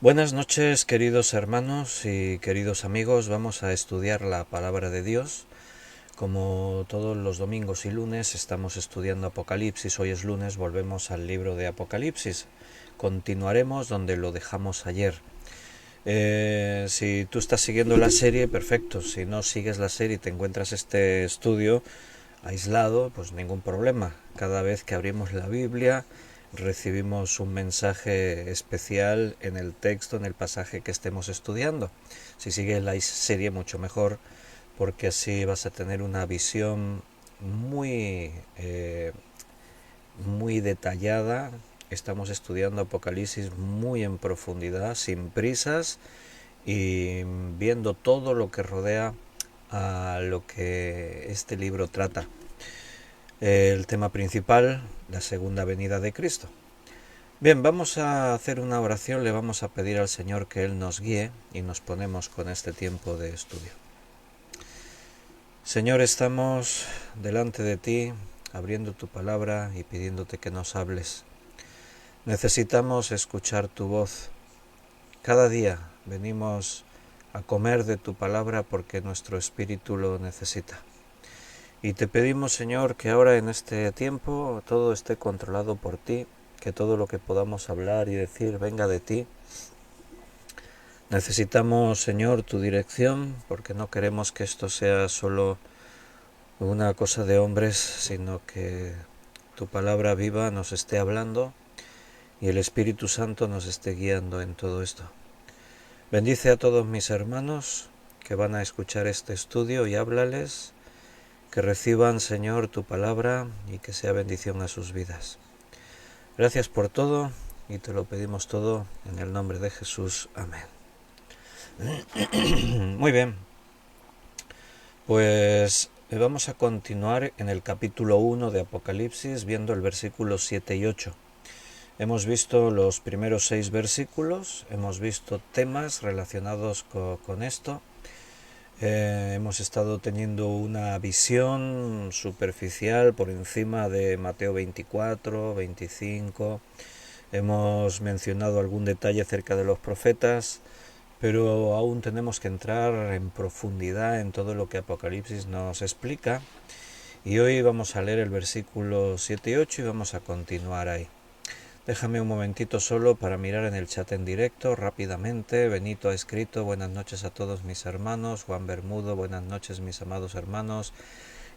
Buenas noches, queridos hermanos y queridos amigos. Vamos a estudiar la palabra de Dios. Como todos los domingos y lunes estamos estudiando Apocalipsis. Hoy es lunes, volvemos al libro de Apocalipsis. Continuaremos donde lo dejamos ayer. Si tú estás siguiendo la serie, perfecto. Si no sigues la serie y te encuentras este estudio aislado, pues ningún problema. Cada vez que abrimos la Biblia recibimos un mensaje especial en el texto, en el pasaje que estemos estudiando. Si sigues la serie, mucho mejor, porque así vas a tener una visión muy detallada. Estamos estudiando Apocalipsis muy en profundidad, sin prisas y viendo todo lo que rodea a lo que este libro trata. El tema principal, la segunda venida de Cristo. Bien, vamos a hacer una oración, le vamos a pedir al Señor que Él nos guíe y nos ponemos con este tiempo de estudio. Señor, estamos delante de ti, abriendo tu palabra y pidiéndote que nos hables. Necesitamos escuchar tu voz. Cada día venimos a comer de tu palabra porque nuestro espíritu lo necesita. Y te pedimos, Señor, que ahora en este tiempo todo esté controlado por ti, que todo lo que podamos hablar y decir venga de ti. Necesitamos, Señor, tu dirección, porque no queremos que esto sea solo una cosa de hombres, sino que tu palabra viva nos esté hablando y el Espíritu Santo nos esté guiando en todo esto. Bendice a todos mis hermanos que van a escuchar este estudio y háblales, que reciban, Señor, tu palabra y que sea bendición a sus vidas. Gracias por todo y te lo pedimos todo en el nombre de Jesús. Amén. Muy bien, pues vamos a continuar en el capítulo 1 de Apocalipsis viendo el versículo 7 y 8. Hemos visto los primeros 6 versículos, hemos visto temas relacionados con esto. Hemos estado teniendo una visión superficial por encima de Mateo 24, 25. Hemos mencionado algún detalle acerca de los profetas, pero aún tenemos que entrar en profundidad en todo lo que Apocalipsis nos explica. Y hoy vamos a leer el versículo 7 y 8 y vamos a continuar ahí. Déjame un momentito solo para mirar en el chat en directo rápidamente. Benito ha escrito: buenas noches a todos mis hermanos. Juan Bermudo: buenas noches mis amados hermanos.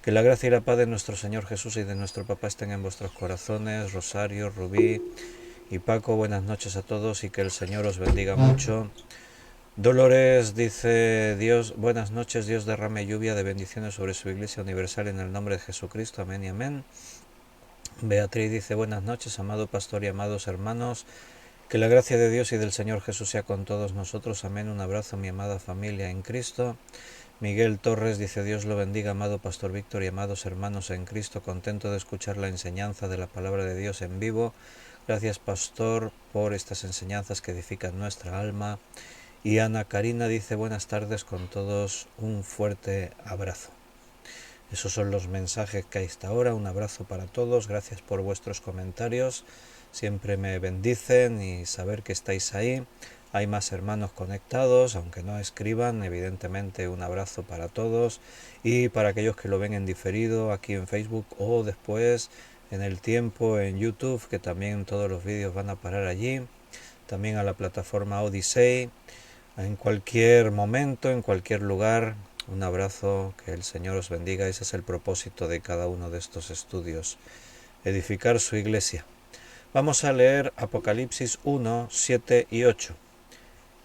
Que la gracia y la paz de nuestro Señor Jesús y de nuestro Papá estén en vuestros corazones. Rosario, Rubí y Paco: buenas noches a todos y que el Señor os bendiga mucho. Dolores dice: Dios, buenas noches, Dios derrame lluvia de bendiciones sobre su Iglesia Universal en el nombre de Jesucristo, amén y amén. Beatriz dice: buenas noches, amado pastor y amados hermanos, que la gracia de Dios y del Señor Jesús sea con todos nosotros, amén. Un abrazo, mi amada familia en Cristo. Miguel Torres dice: Dios lo bendiga, amado pastor Víctor y amados hermanos en Cristo, contento de escuchar la enseñanza de la palabra de Dios en vivo. Gracias, pastor, por estas enseñanzas que edifican nuestra alma. Y Ana Karina dice: buenas tardes con todos, un fuerte abrazo. Esos son los mensajes que hay hasta ahora. Un abrazo para todos, gracias por vuestros comentarios, siempre me bendicen y saber que estáis ahí. Hay más hermanos conectados, aunque no escriban, evidentemente un abrazo para todos y para aquellos que lo ven en diferido aquí en Facebook o después en el tiempo en YouTube, que también todos los vídeos van a parar allí, también a la plataforma Odyssey. En cualquier momento, en cualquier lugar, un abrazo, que el Señor os bendiga. Ese es el propósito de cada uno de estos estudios, edificar su iglesia. Vamos a leer Apocalipsis 1, 7 y 8.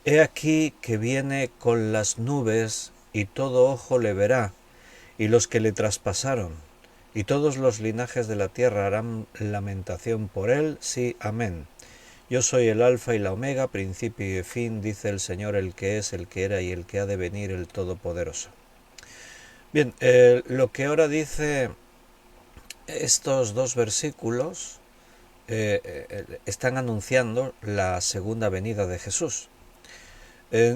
He aquí que viene con las nubes, y todo ojo le verá, y los que le traspasaron, y todos los linajes de la tierra harán lamentación por él. Sí, amén. Yo soy el alfa y la omega, principio y fin, dice el Señor, el que es, el que era y el que ha de venir, el Todopoderoso. Bien, lo que ahora dice estos dos versículos están anunciando la segunda venida de Jesús.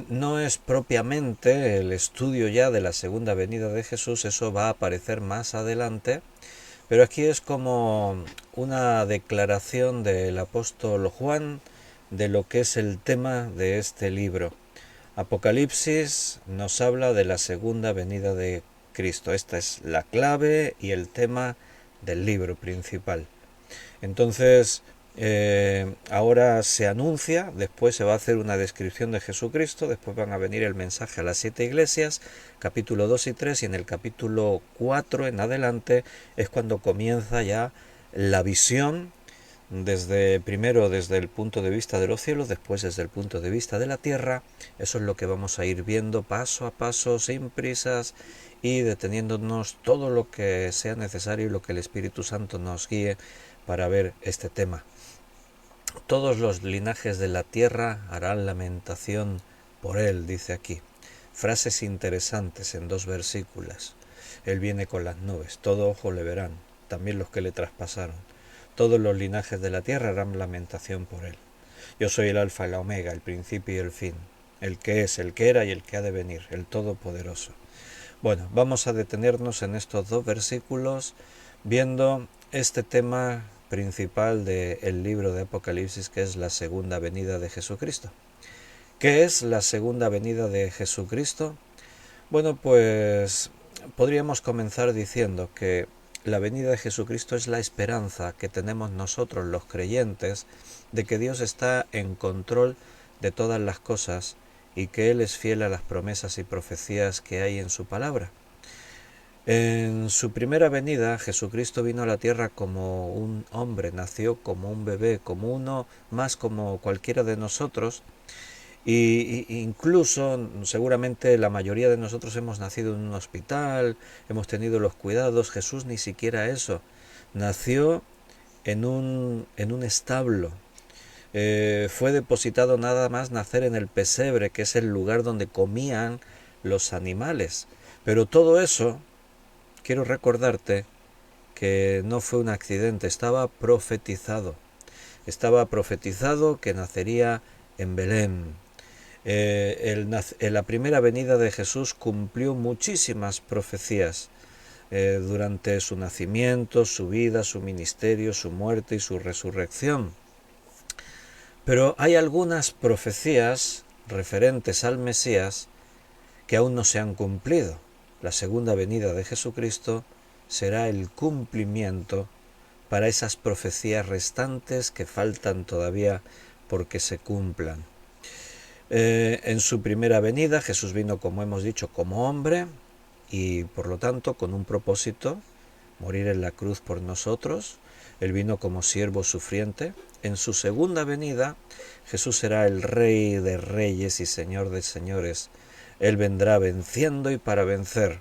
No es propiamente el estudio ya de la segunda venida de Jesús, eso va a aparecer más adelante, pero aquí es como una declaración del apóstol Juan de lo que es el tema de este libro. Apocalipsis nos habla de la segunda venida de Cristo. Esta es la clave y el tema del libro principal. Entonces, ahora se anuncia, después se va a hacer una descripción de Jesucristo, después van a venir el mensaje a las 7 iglesias, capítulo 2 y 3, y en el capítulo 4 en adelante es cuando comienza ya la visión, primero desde el punto de vista de los cielos, después desde el punto de vista de la tierra. Eso es lo que vamos a ir viendo paso a paso, sin prisas y deteniéndonos todo lo que sea necesario y lo que el Espíritu Santo nos guíe para ver este tema. Todos los linajes de la tierra harán lamentación por él, dice aquí. Frases interesantes en 2 versículos. Él viene con las nubes, todo ojo le verán, también los que le traspasaron. Todos los linajes de la tierra harán lamentación por él. Yo soy el alfa y la omega, el principio y el fin, el que es, el que era y el que ha de venir, el Todopoderoso. Bueno, vamos a detenernos en estos 2 versículos viendo este tema principal del libro de Apocalipsis, que es la segunda venida de Jesucristo. ¿Qué es la segunda venida de Jesucristo? Bueno, pues podríamos comenzar diciendo que la venida de Jesucristo es la esperanza que tenemos nosotros los creyentes de que Dios está en control de todas las cosas y que Él es fiel a las promesas y profecías que hay en su palabra. En su primera venida, Jesucristo vino a la tierra como un hombre, nació como un bebé, como uno más como cualquiera de nosotros, y incluso seguramente la mayoría de nosotros hemos nacido en un hospital, hemos tenido los cuidados. Jesús ni siquiera eso, nació en un establo. Fue depositado nada más nacer en el pesebre, que es el lugar donde comían los animales. Pero todo eso, quiero recordarte que no fue un accidente, estaba profetizado. Estaba profetizado que nacería en Belén. La primera venida de Jesús cumplió muchísimas profecías durante su nacimiento, su vida, su ministerio, su muerte y su resurrección. Pero hay algunas profecías referentes al Mesías que aún no se han cumplido. La segunda venida de Jesucristo será el cumplimiento para esas profecías restantes que faltan todavía porque se cumplan. En su primera venida Jesús vino, como hemos dicho, como hombre y por lo tanto con un propósito, morir en la cruz por nosotros. Él vino como siervo sufriente. En su segunda venida Jesús será el Rey de reyes y Señor de señores. Él vendrá venciendo y para vencer.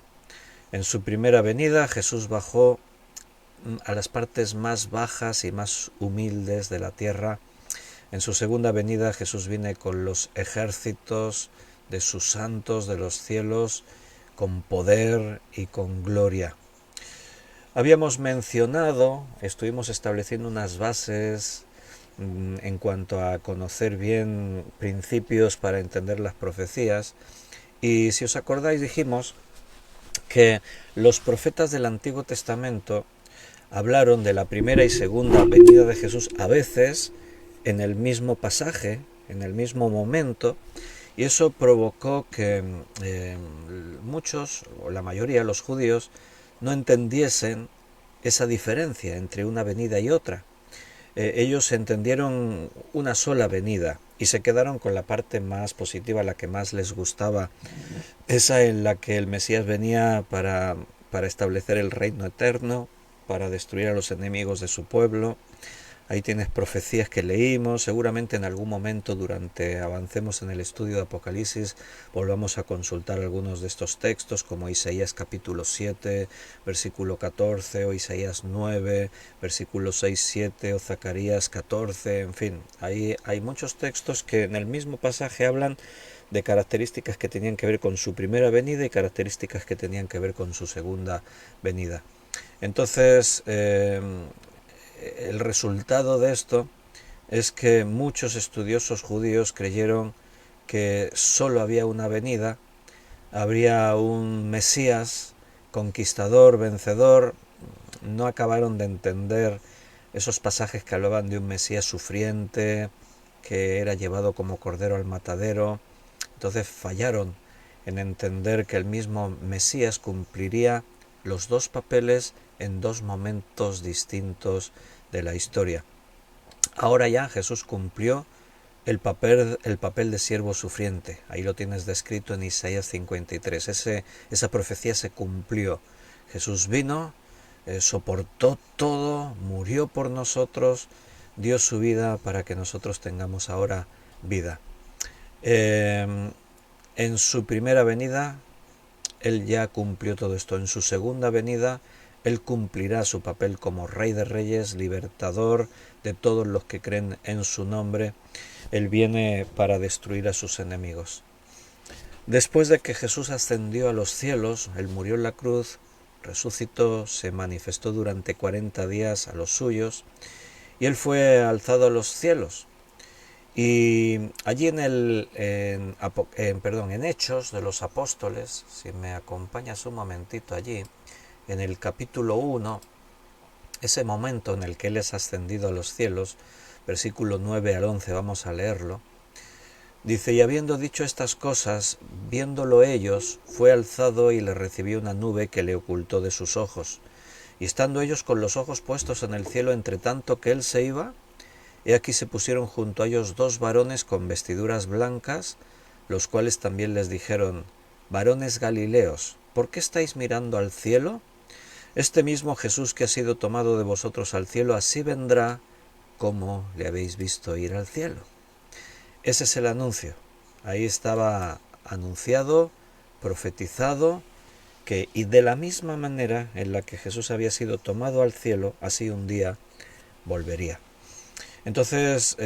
En su primera venida Jesús bajó a las partes más bajas y más humildes de la tierra. En su segunda venida Jesús viene con los ejércitos de sus santos de los cielos, con poder y con gloria. Habíamos mencionado, estuvimos estableciendo unas bases en cuanto a conocer bien principios para entender las profecías, y si os acordáis dijimos que los profetas del Antiguo Testamento hablaron de la primera y segunda venida de Jesús a veces en el mismo pasaje, en el mismo momento, y eso provocó que muchos, o la mayoría de los judíos, no entendiesen esa diferencia entre una venida y otra. Ellos entendieron una sola venida y se quedaron con la parte más positiva, la que más les gustaba, esa en la que el Mesías venía para establecer el reino eterno, para destruir a los enemigos de su pueblo. Ahí tienes profecías que leímos. Seguramente en algún momento durante avancemos en el estudio de Apocalipsis volvamos a consultar algunos de estos textos, como Isaías capítulo 7, versículo 14, o Isaías 9, versículo 6, 7, o Zacarías 14, en fin. Ahí hay muchos textos que en el mismo pasaje hablan de características que tenían que ver con su primera venida y características que tenían que ver con su segunda venida. Entonces, el resultado de esto es que muchos estudiosos judíos creyeron que solo había una venida, habría un Mesías conquistador, vencedor. No acabaron de entender esos pasajes que hablaban de un Mesías sufriente, que era llevado como cordero al matadero. Entonces fallaron en entender que el mismo Mesías cumpliría los dos papeles en dos momentos distintos de la historia. Ahora ya Jesús cumplió el papel de siervo sufriente. Ahí lo tienes descrito en Isaías 53. Esa profecía se cumplió. Jesús vino, soportó todo, murió por nosotros, dio su vida para que nosotros tengamos ahora vida. En su primera venida, Él ya cumplió todo esto. En su segunda venida, Él cumplirá su papel como Rey de Reyes, libertador de todos los que creen en su nombre. Él viene para destruir a sus enemigos. Después de que Jesús ascendió a los cielos, Él murió en la cruz, resucitó, se manifestó durante 40 días a los suyos, y Él fue alzado a los cielos. Y allí en Hechos de los Apóstoles, si me acompañas un momentito allí, en el capítulo 1, ese momento en el que Él es ascendido a los cielos, versículo 9 al 11, vamos a leerlo. Dice: y habiendo dicho estas cosas, viéndolo ellos, fue alzado y le recibió una nube que le ocultó de sus ojos. Y estando ellos con los ojos puestos en el cielo, entre tanto que Él se iba, he aquí se pusieron junto a ellos dos varones con vestiduras blancas, los cuales también les dijeron: varones Galileos, ¿por qué estáis mirando al cielo? Este mismo Jesús que ha sido tomado de vosotros al cielo, así vendrá como le habéis visto ir al cielo. Ese es el anuncio. Ahí estaba anunciado, profetizado, que y de la misma manera en la que Jesús había sido tomado al cielo, así un día volvería. Entonces,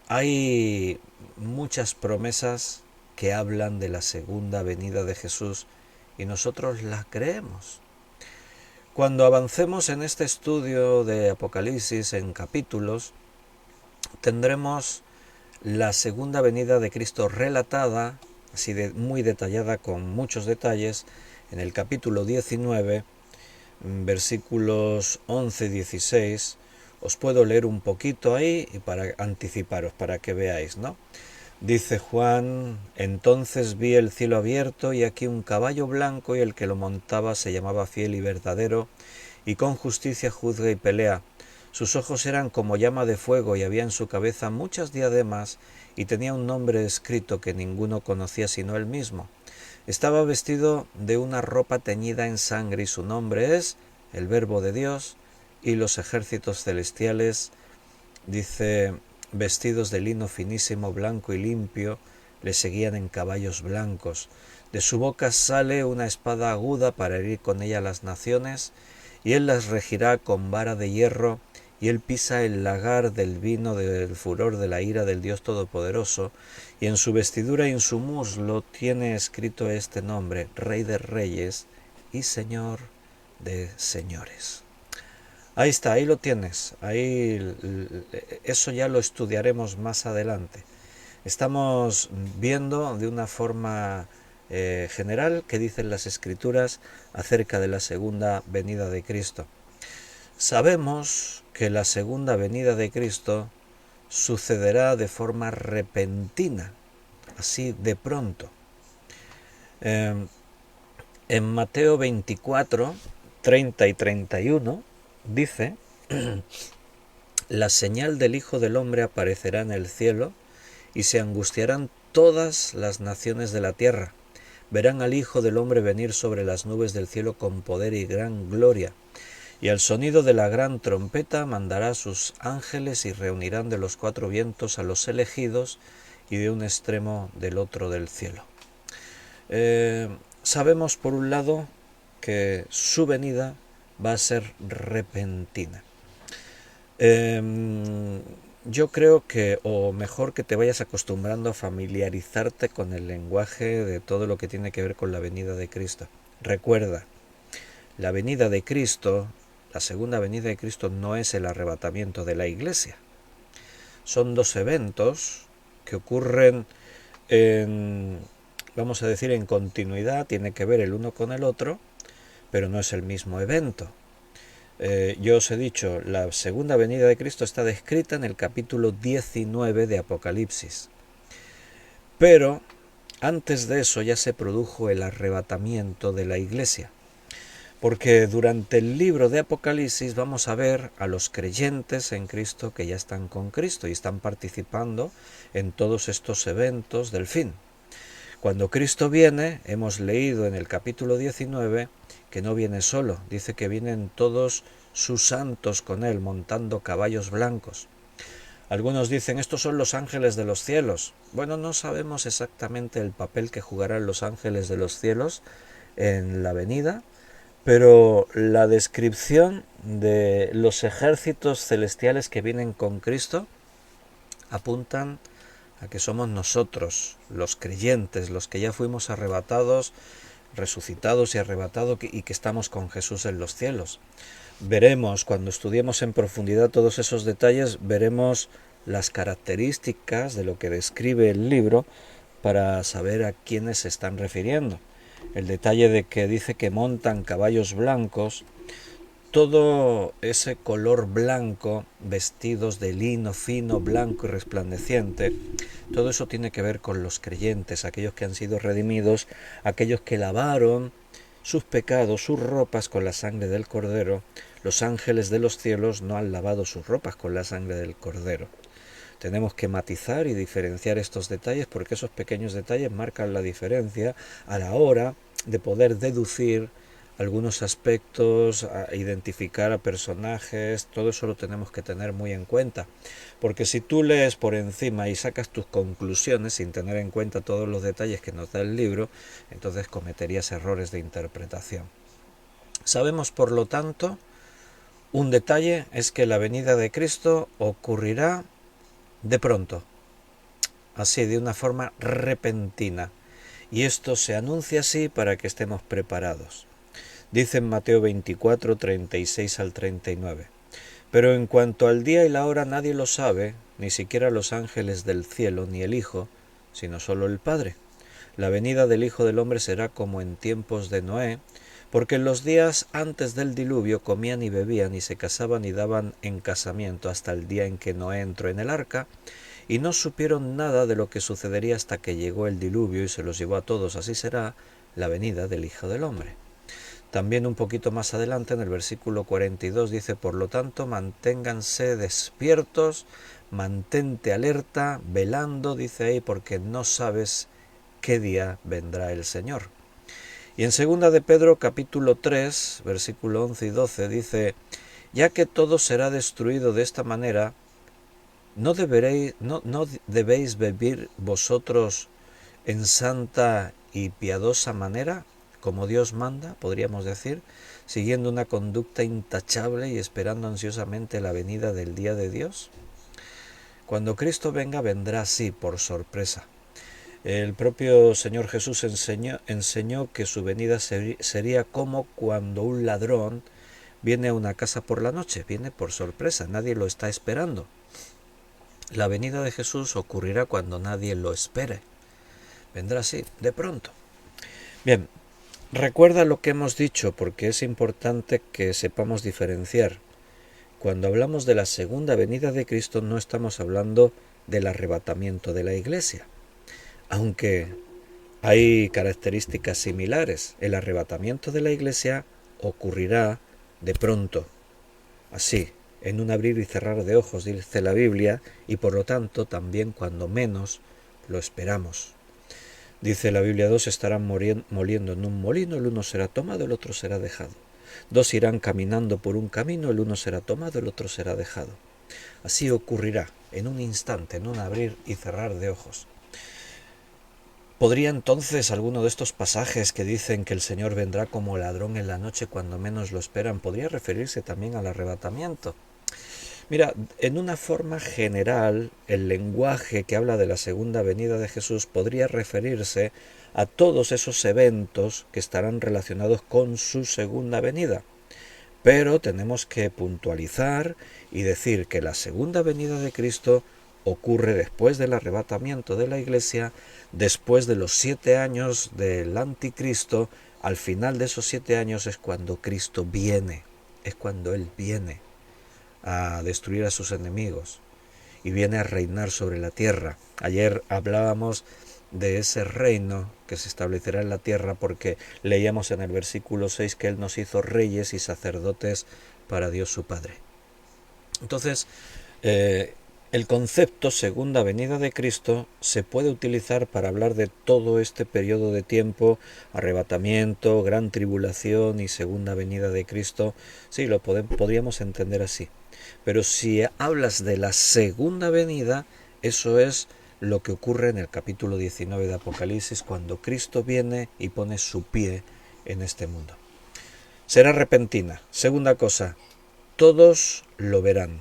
hay muchas promesas que hablan de la segunda venida de Jesús y nosotros las creemos. Cuando avancemos en este estudio de Apocalipsis en capítulos, tendremos la segunda venida de Cristo relatada, así muy detallada, con muchos detalles, en el capítulo 19, versículos 11 y 16. Os puedo leer un poquito ahí y para anticiparos, para que veáis, ¿no? Dice Juan: entonces vi el cielo abierto y aquí un caballo blanco, y el que lo montaba se llamaba Fiel y Verdadero, y con justicia juzga y pelea. Sus ojos eran como llama de fuego, y había en su cabeza muchas diademas, y tenía un nombre escrito que ninguno conocía sino él mismo. Estaba vestido de una ropa teñida en sangre, y su nombre es el Verbo de Dios. Y los ejércitos celestiales, dice, vestidos de lino finísimo, blanco y limpio, le seguían en caballos blancos. De su boca sale una espada aguda para herir con ella las naciones, y él las regirá con vara de hierro, y él pisa el lagar del vino del furor de la ira del Dios Todopoderoso, y en su vestidura y en su muslo tiene escrito este nombre: Rey de Reyes y Señor de Señores. Ahí está, ahí lo tienes, eso ya lo estudiaremos más adelante. Estamos viendo de una forma general qué dicen las Escrituras acerca de la segunda venida de Cristo. Sabemos que la segunda venida de Cristo sucederá de forma repentina, así de pronto. En Mateo 24, 30 y 31 dice: la señal del Hijo del Hombre aparecerá en el cielo, y se angustiarán todas las naciones de la tierra. Verán al Hijo del Hombre venir sobre las nubes del cielo con poder y gran gloria. Y al sonido de la gran trompeta mandará a sus ángeles, y reunirán de los cuatro vientos a los elegidos, y de un extremo del otro del cielo. Sabemos por un lado que su venida va a ser repentina. Yo creo que, o mejor que te vayas acostumbrando a familiarizarte con el lenguaje de todo lo que tiene que ver con la venida de Cristo. Recuerda, la venida de Cristo, la segunda venida de Cristo, no es el arrebatamiento de la iglesia. Son dos eventos que ocurren vamos a decir, en continuidad, tiene que ver el uno con el otro, pero no es el mismo evento. Yo os he dicho, la segunda venida de Cristo está descrita en el capítulo 19 de Apocalipsis. Pero antes de eso ya se produjo el arrebatamiento de la iglesia. Porque durante el libro de Apocalipsis vamos a ver a los creyentes en Cristo que ya están con Cristo y están participando en todos estos eventos del fin. Cuando Cristo viene, hemos leído en el capítulo 19 que no viene solo, dice que vienen todos sus santos con él montando caballos blancos. Algunos dicen, estos son los ángeles de los cielos. Bueno, no sabemos exactamente el papel que jugarán los ángeles de los cielos en la venida, pero la descripción de los ejércitos celestiales que vienen con Cristo apuntan a que somos nosotros, los creyentes, los que ya fuimos arrebatados, resucitados y arrebatados y que estamos con Jesús en los cielos. Veremos, cuando estudiemos en profundidad todos esos detalles, veremos las características de lo que describe el libro para saber a quiénes se están refiriendo. El detalle de que dice que montan caballos blancos, todo ese color blanco, vestidos de lino fino, blanco y resplandeciente, todo eso tiene que ver con los creyentes, aquellos que han sido redimidos, aquellos que lavaron sus pecados, sus ropas con la sangre del Cordero. Los ángeles de los cielos no han lavado sus ropas con la sangre del Cordero. Tenemos que matizar y diferenciar estos detalles porque esos pequeños detalles marcan la diferencia a la hora de poder deducir algunos aspectos, a identificar a personajes. Todo eso lo tenemos que tener muy en cuenta, porque si tú lees por encima y sacas tus conclusiones sin tener en cuenta todos los detalles que nos da el libro, entonces cometerías errores de interpretación. Sabemos, por lo tanto, un detalle es que la venida de Cristo ocurrirá de pronto, así, de una forma repentina, y esto se anuncia así para que estemos preparados. Dice en Mateo 24, 36 al 39. Pero en cuanto al día y la hora nadie lo sabe, ni siquiera los ángeles del cielo, ni el Hijo, sino solo el Padre. La venida del Hijo del Hombre será como en tiempos de Noé, porque en los días antes del diluvio comían y bebían y se casaban y daban en casamiento hasta el día en que Noé entró en el arca, y no supieron nada de lo que sucedería hasta que llegó el diluvio y se los llevó a todos. Así será la venida del Hijo del Hombre. También un poquito más adelante, en el versículo 42, dice, por lo tanto, manténganse despiertos, mantente alerta, velando, dice ahí, porque no sabes qué día vendrá el Señor. Y en 2 de Pedro, capítulo 3, versículo 11 y 12, dice, ya que todo será destruido de esta manera, ¿no debéis vivir vosotros en santa y piadosa manera, como Dios manda, podríamos decir, siguiendo una conducta intachable y esperando ansiosamente la venida del día de Dios? Cuando Cristo venga, vendrá así, por sorpresa. El propio Señor Jesús enseñó que su venida sería como cuando un ladrón viene a una casa por la noche, viene por sorpresa, nadie lo está esperando. La venida de Jesús ocurrirá cuando nadie lo espere. Vendrá así, de pronto. Bien, recuerda lo que hemos dicho porque es importante que sepamos diferenciar. Cuando hablamos de la segunda venida de Cristo no estamos hablando del arrebatamiento de la iglesia, aunque hay características similares. El arrebatamiento de la iglesia ocurrirá de pronto, así, en un abrir y cerrar de ojos, dice la Biblia, y por lo tanto también cuando menos lo esperamos. Dice la Biblia, dos estarán moliendo en un molino, el uno será tomado, el otro será dejado. Dos irán caminando por un camino, el uno será tomado, el otro será dejado. Así ocurrirá, en un instante, en un abrir y cerrar de ojos. ¿Podría entonces alguno de estos pasajes que dicen que el Señor vendrá como ladrón en la noche cuando menos lo esperan, podría referirse también al arrebatamiento? Mira, en una forma general, el lenguaje que habla de la segunda venida de Jesús podría referirse a todos esos eventos que estarán relacionados con su segunda venida. Pero tenemos que puntualizar y decir que la segunda venida de Cristo ocurre después del arrebatamiento de la Iglesia, después de los 7 años del anticristo. Al final de esos 7 años es cuando Cristo viene. es cuando Él viene a destruir a sus enemigos y viene a reinar sobre la tierra. Ayer hablábamos de ese reino que se establecerá en la tierra porque leíamos en el versículo 6 que Él nos hizo reyes y sacerdotes para Dios su Padre. Entonces, el concepto segunda venida de Cristo se puede utilizar para hablar de todo este periodo de tiempo, arrebatamiento, gran tribulación y segunda venida de Cristo. Sí, lo podríamos entender así. Pero si hablas de la segunda venida, eso es lo que ocurre en el capítulo 19 de Apocalipsis, cuando Cristo viene y pone su pie en este mundo. Será repentina. Segunda cosa, todos lo verán.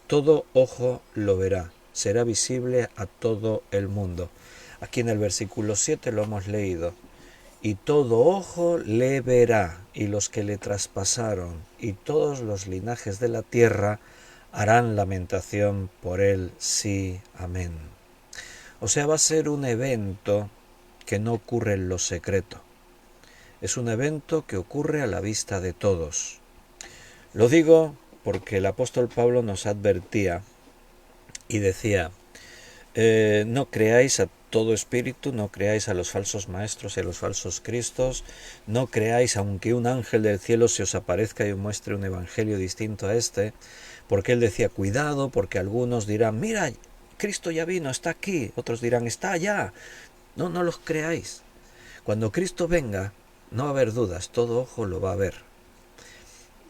Todo ojo lo verá, será visible a todo el mundo. Aquí en el versículo 7 lo hemos leído. Y todo ojo le verá, y los que le traspasaron, y todos los linajes de la tierra harán lamentación por él, sí, amén. O sea, va a ser un evento que no ocurre en lo secreto. Es un evento que ocurre a la vista de todos. Lo digo porque el apóstol Pablo nos advertía y decía, no creáis a todo espíritu, no creáis a los falsos maestros y a los falsos cristos, no creáis aunque un ángel del cielo se os aparezca y os muestre un evangelio distinto a este, porque él decía, cuidado, porque algunos dirán, mira, Cristo ya vino, está aquí, otros dirán, está allá. No, no los creáis. Cuando Cristo venga, no va a haber dudas, todo ojo lo va a ver.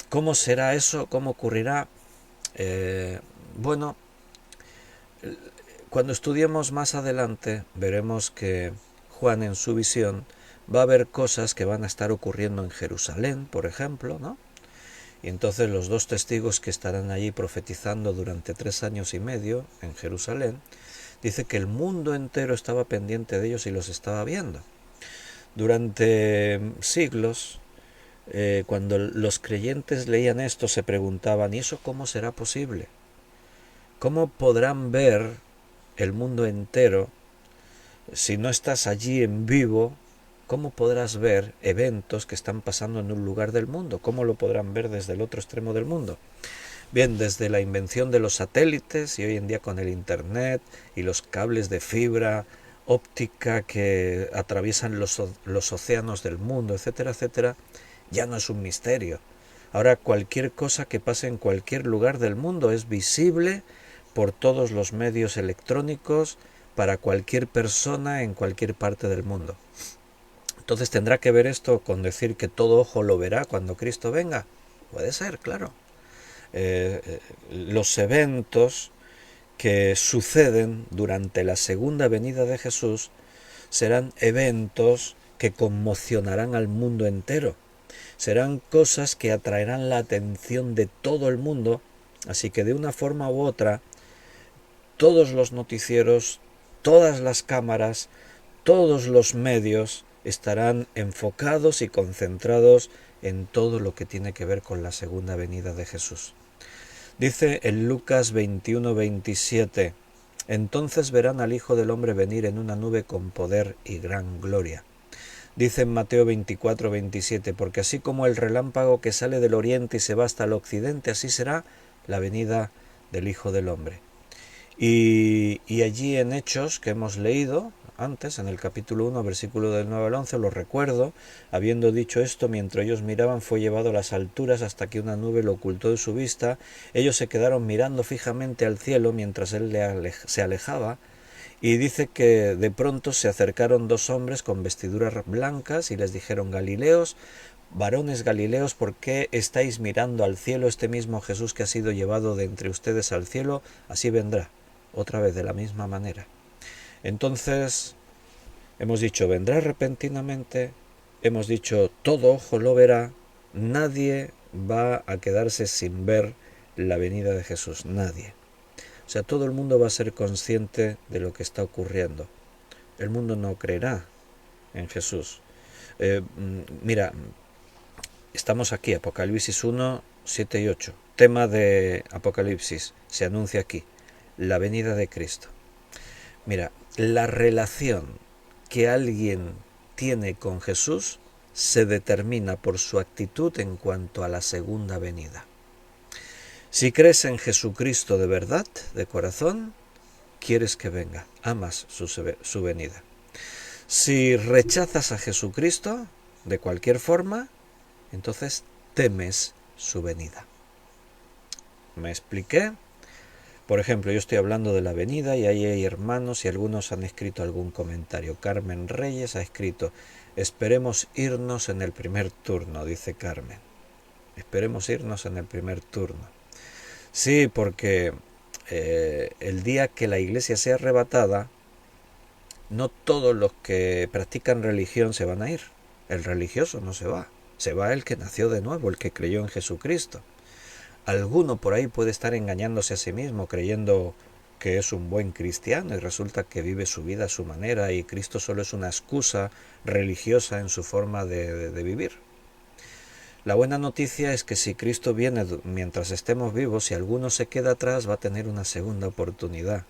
¿Cómo será eso? ¿Cómo ocurrirá? Bueno, cuando estudiemos más adelante veremos que Juan en su visión va a ver cosas que van a estar ocurriendo en Jerusalén, por ejemplo, ¿no? Y entonces los dos testigos que estarán allí profetizando durante 3 años y medio en Jerusalén, dice que el mundo entero estaba pendiente de ellos y los estaba viendo. Durante siglos, cuando los creyentes leían esto, se preguntaban, ¿y eso cómo será posible? ¿Cómo podrán ver el mundo entero si no estás allí en vivo? ¿Cómo podrás ver eventos que están pasando en un lugar del mundo? ¿Cómo lo podrán ver desde el otro extremo del mundo? Bien, desde la invención de los satélites y hoy en día con el internet y los cables de fibra óptica que atraviesan los océanos del mundo, etcétera, etcétera, ya no es un misterio. Ahora cualquier cosa que pase en cualquier lugar del mundo es visible por todos los medios electrónicos para cualquier persona en cualquier parte del mundo. Entonces, ¿tendrá que ver esto con decir que todo ojo lo verá cuando Cristo venga? Puede ser, claro. Los eventos que suceden durante la segunda venida de Jesús serán eventos que conmocionarán al mundo entero. Serán cosas que atraerán la atención de todo el mundo, así que de una forma u otra, todos los noticieros, todas las cámaras, todos los medios estarán enfocados y concentrados en todo lo que tiene que ver con la segunda venida de Jesús. Dice en Lucas 21:27, entonces verán al Hijo del Hombre venir en una nube con poder y gran gloria. Dice en Mateo 24:27, porque así como el relámpago que sale del oriente y se va hasta el occidente, así será la venida del Hijo del Hombre. Y allí en Hechos, que hemos leído antes, en el capítulo 1, versículo del 9 al 11, lo recuerdo, habiendo dicho esto, mientras ellos miraban, fue llevado a las alturas hasta que una nube lo ocultó de su vista. Ellos se quedaron mirando fijamente al cielo mientras él se alejaba. Y dice que de pronto se acercaron 2 hombres con vestiduras blancas y les dijeron, Galileos, varones Galileos, ¿por qué estáis mirando al cielo? Este mismo Jesús que ha sido llevado de entre ustedes al cielo, así vendrá, otra vez de la misma manera. Entonces, hemos dicho, vendrá repentinamente, hemos dicho, todo ojo lo verá, nadie va a quedarse sin ver la venida de Jesús, nadie. O sea, todo el mundo va a ser consciente de lo que está ocurriendo. El mundo no creerá en Jesús. Mira, estamos aquí, Apocalipsis 1, 7 y 8. Tema de Apocalipsis, se anuncia aquí, la venida de Cristo. Mira, la relación que alguien tiene con Jesús se determina por su actitud en cuanto a la segunda venida. Si crees en Jesucristo de verdad, de corazón, quieres que venga, amas su venida. Si rechazas a Jesucristo, de cualquier forma, entonces temes su venida. ¿Me expliqué? Por ejemplo, yo estoy hablando de la venida y ahí hay hermanos y algunos han escrito algún comentario. Carmen Reyes ha escrito: esperemos irnos en el primer turno, dice Carmen. Esperemos irnos en el primer turno. Sí, porque el día que la iglesia sea arrebatada, no todos los que practican religión se van a ir. El religioso no se va. Se va el que nació de nuevo, el que creyó en Jesucristo. Alguno por ahí puede estar engañándose a sí mismo, creyendo que es un buen cristiano y resulta que vive su vida a su manera y Cristo solo es una excusa religiosa en su forma de vivir. La buena noticia es que si Cristo viene mientras estemos vivos, si alguno se queda atrás, va a tener una segunda oportunidad.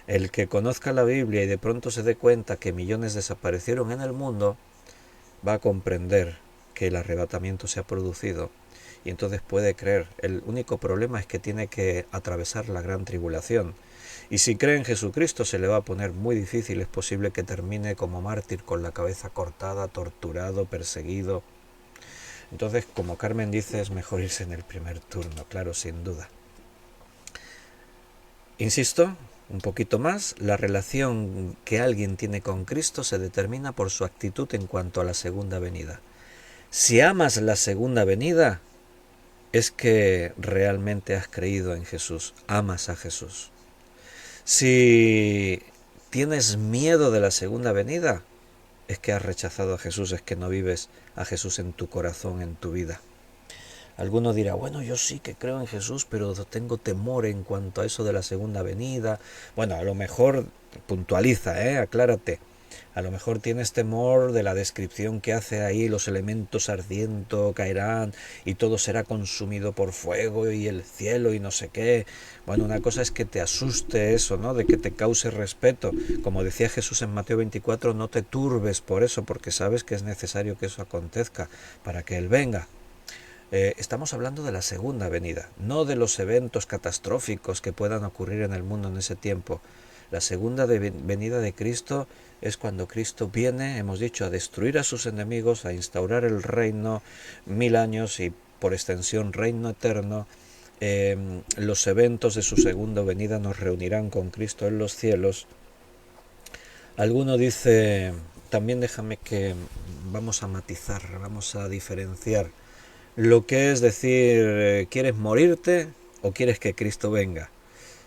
El que conozca la Biblia y de pronto se dé cuenta que millones desaparecieron en el mundo, va a comprender que el arrebatamiento se ha producido y entonces puede creer. El único problema es que tiene que atravesar la gran tribulación. Y si cree en Jesucristo se le va a poner muy difícil, es posible que termine como mártir con la cabeza cortada, torturado, perseguido. Entonces, como Carmen dice, es mejor irse en el primer turno, claro, sin duda. Insisto, un poquito más, la relación que alguien tiene con Cristo se determina por su actitud en cuanto a la segunda venida. Si amas la segunda venida, es que realmente has creído en Jesús, amas a Jesús. Si tienes miedo de la segunda venida, es que has rechazado a Jesús, es que no vives a Jesús en tu corazón, en tu vida. Alguno dirá, bueno, yo sí que creo en Jesús, pero tengo temor en cuanto a eso de la segunda venida. Bueno, a lo mejor puntualiza, aclárate. A lo mejor tienes temor de la descripción que hace ahí, los elementos ardiendo caerán y todo será consumido por fuego y el cielo y no sé qué. Bueno, una cosa es que te asuste eso, ¿no? De que te cause respeto. Como decía Jesús en Mateo 24, no te turbes por eso, porque sabes que es necesario que eso acontezca para que Él venga. Estamos hablando de la segunda venida, no de los eventos catastróficos que puedan ocurrir en el mundo en ese tiempo. La segunda venida de Cristo es cuando Cristo viene, hemos dicho, a destruir a sus enemigos, a instaurar el reino 1000 años y por extensión reino eterno. Los eventos de su segunda venida nos reunirán con Cristo en los cielos. Alguno dice, también déjame que vamos a matizar, vamos a diferenciar lo que es decir, ¿quieres morirte o quieres que Cristo venga?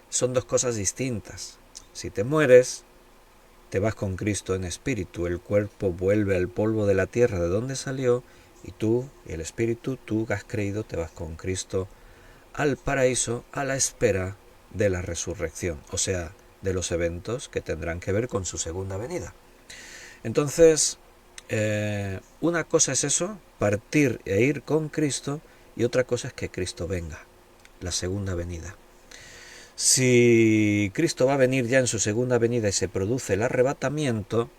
Son dos cosas distintas. Si te mueres, te vas con Cristo en espíritu, el cuerpo vuelve al polvo de la tierra de donde salió y tú, y el espíritu, tú que has creído, te vas con Cristo al paraíso a la espera de la resurrección, o sea, de los eventos que tendrán que ver con su segunda venida. Entonces, una cosa es eso, partir e ir con Cristo, y otra cosa es que Cristo venga, la segunda venida. Si Cristo va a venir ya en su segunda venida y se produce el arrebatamiento,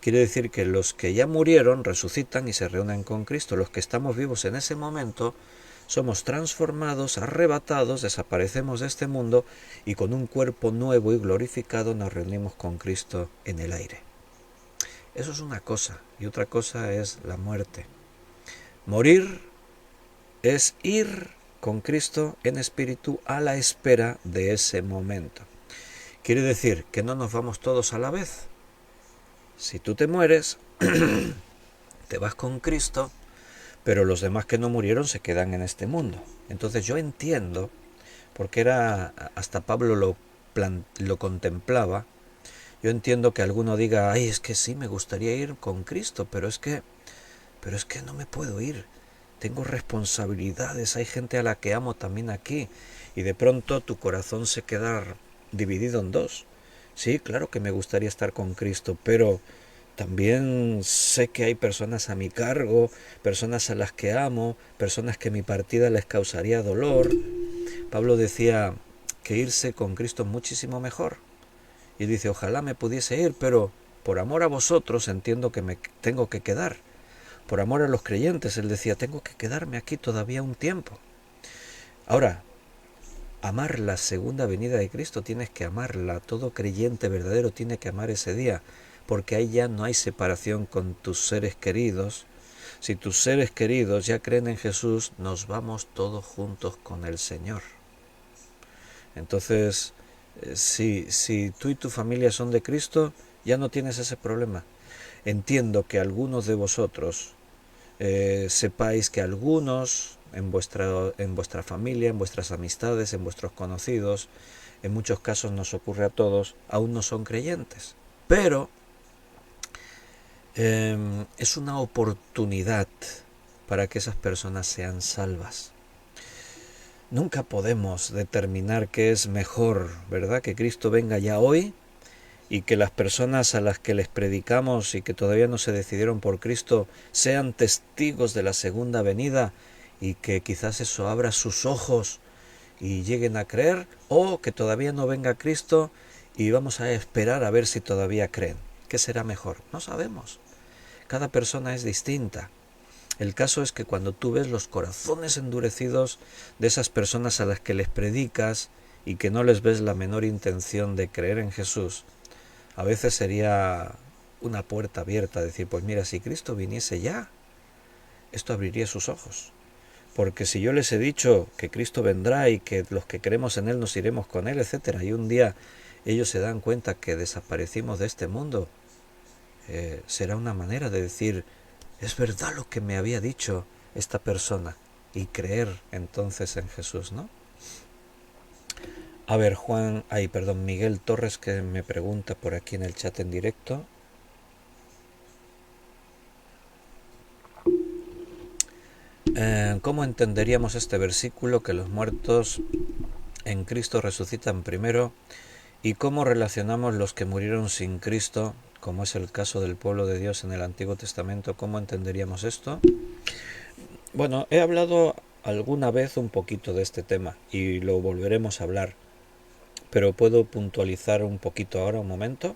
quiere decir que los que ya murieron resucitan y se reúnen con Cristo. Los que estamos vivos en ese momento somos transformados, arrebatados, desaparecemos de este mundo y con un cuerpo nuevo y glorificado nos reunimos con Cristo en el aire. Eso es una cosa, y otra cosa es la muerte. Morir es ir con Cristo en espíritu a la espera de ese momento. Quiere decir que no nos vamos todos a la vez. Si tú te mueres, te vas con Cristo, pero los demás que no murieron se quedan en este mundo. Entonces yo entiendo, porque hasta Pablo lo contemplaba, yo entiendo que alguno diga, ay, es que sí, me gustaría ir con Cristo, pero es que no me puedo ir. Tengo responsabilidades, hay gente a la que amo también aquí. Y de pronto tu corazón se queda dividido en dos. Sí, claro que me gustaría estar con Cristo, pero también sé que hay personas a mi cargo, personas a las que amo, personas que mi partida les causaría dolor. Pablo decía que irse con Cristo es muchísimo mejor. Y dice, ojalá me pudiese ir, pero por amor a vosotros entiendo que me tengo que quedar. por amor a los creyentes. Él decía, tengo que quedarme aquí todavía un tiempo. Ahora, amar la segunda venida de Cristo, tienes que amarla. Todo creyente verdadero tiene que amar ese día, porque ahí ya no hay separación con tus seres queridos. Si tus seres queridos ya creen en Jesús, nos vamos todos juntos con el Señor. Entonces, si tú y tu familia son de Cristo, ya no tienes ese problema. Entiendo que algunos de vosotros sepáis que algunos en vuestra familia, en vuestras amistades, en vuestros conocidos, en muchos casos nos ocurre a todos, aún no son creyentes. Pero es una oportunidad para que esas personas sean salvas. Nunca podemos determinar qué es mejor, ¿verdad? Que Cristo venga ya hoy y que las personas a las que les predicamos y que todavía no se decidieron por Cristo sean testigos de la segunda venida y que quizás eso abra sus ojos y lleguen a creer, o que todavía no venga Cristo y vamos a esperar a ver si todavía creen. ¿Qué será mejor? No sabemos. Cada persona es distinta. El caso es que cuando tú ves los corazones endurecidos de esas personas a las que les predicas y que no les ves la menor intención de creer en Jesús, a veces sería una puerta abierta, decir, pues mira, si Cristo viniese ya, esto abriría sus ojos. Porque si yo les he dicho que Cristo vendrá y que los que creemos en Él nos iremos con Él, etcétera, y un día ellos se dan cuenta que desaparecimos de este mundo, será una manera de decir, es verdad lo que me había dicho esta persona, y creer entonces en Jesús, ¿no? A ver, Miguel Torres, que me pregunta por aquí en el chat en directo. ¿Cómo entenderíamos este versículo, que los muertos en Cristo resucitan primero? ¿Y cómo relacionamos los que murieron sin Cristo, como es el caso del pueblo de Dios en el Antiguo Testamento? ¿Cómo entenderíamos esto? Bueno, he hablado alguna vez un poquito de este tema y lo volveremos a hablar, pero puedo puntualizar un poquito ahora, un momento.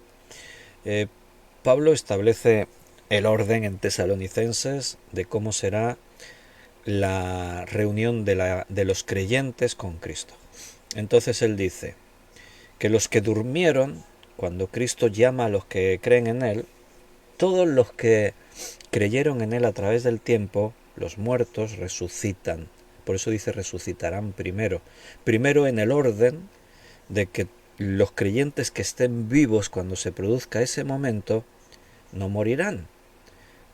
Pablo establece el orden en Tesalonicenses de cómo será la reunión de los creyentes con Cristo. Entonces él dice que los que durmieron, cuando Cristo llama a los que creen en Él, todos los que creyeron en Él a través del tiempo, los muertos resucitan. Por eso dice resucitarán primero. Primero en el orden de que los creyentes que estén vivos cuando se produzca ese momento no morirán,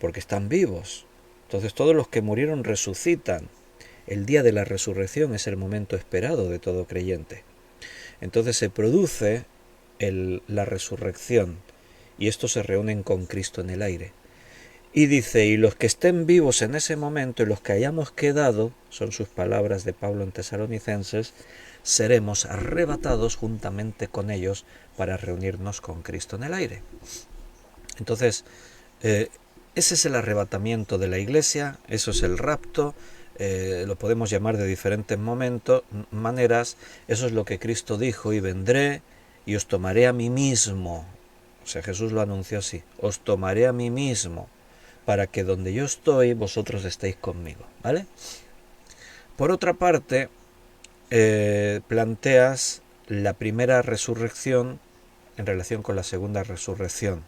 porque están vivos. Entonces todos los que murieron resucitan. El día de la resurrección es el momento esperado de todo creyente. Entonces se produce la resurrección y estos se reúnen con Cristo en el aire. Y dice, y los que estén vivos en ese momento y los que hayamos quedado, son sus palabras de Pablo en Tesalonicenses, seremos arrebatados juntamente con ellos para reunirnos con Cristo en el aire. Entonces, ese es el arrebatamiento de la iglesia, eso es el rapto, lo podemos llamar de diferentes maneras, eso es lo que Cristo dijo, y vendré y os tomaré a mí mismo. O sea, Jesús lo anunció así, os tomaré a mí mismo, para que donde yo estoy, vosotros estéis conmigo, ¿vale? Por otra parte, planteas la primera resurrección en relación con la segunda resurrección.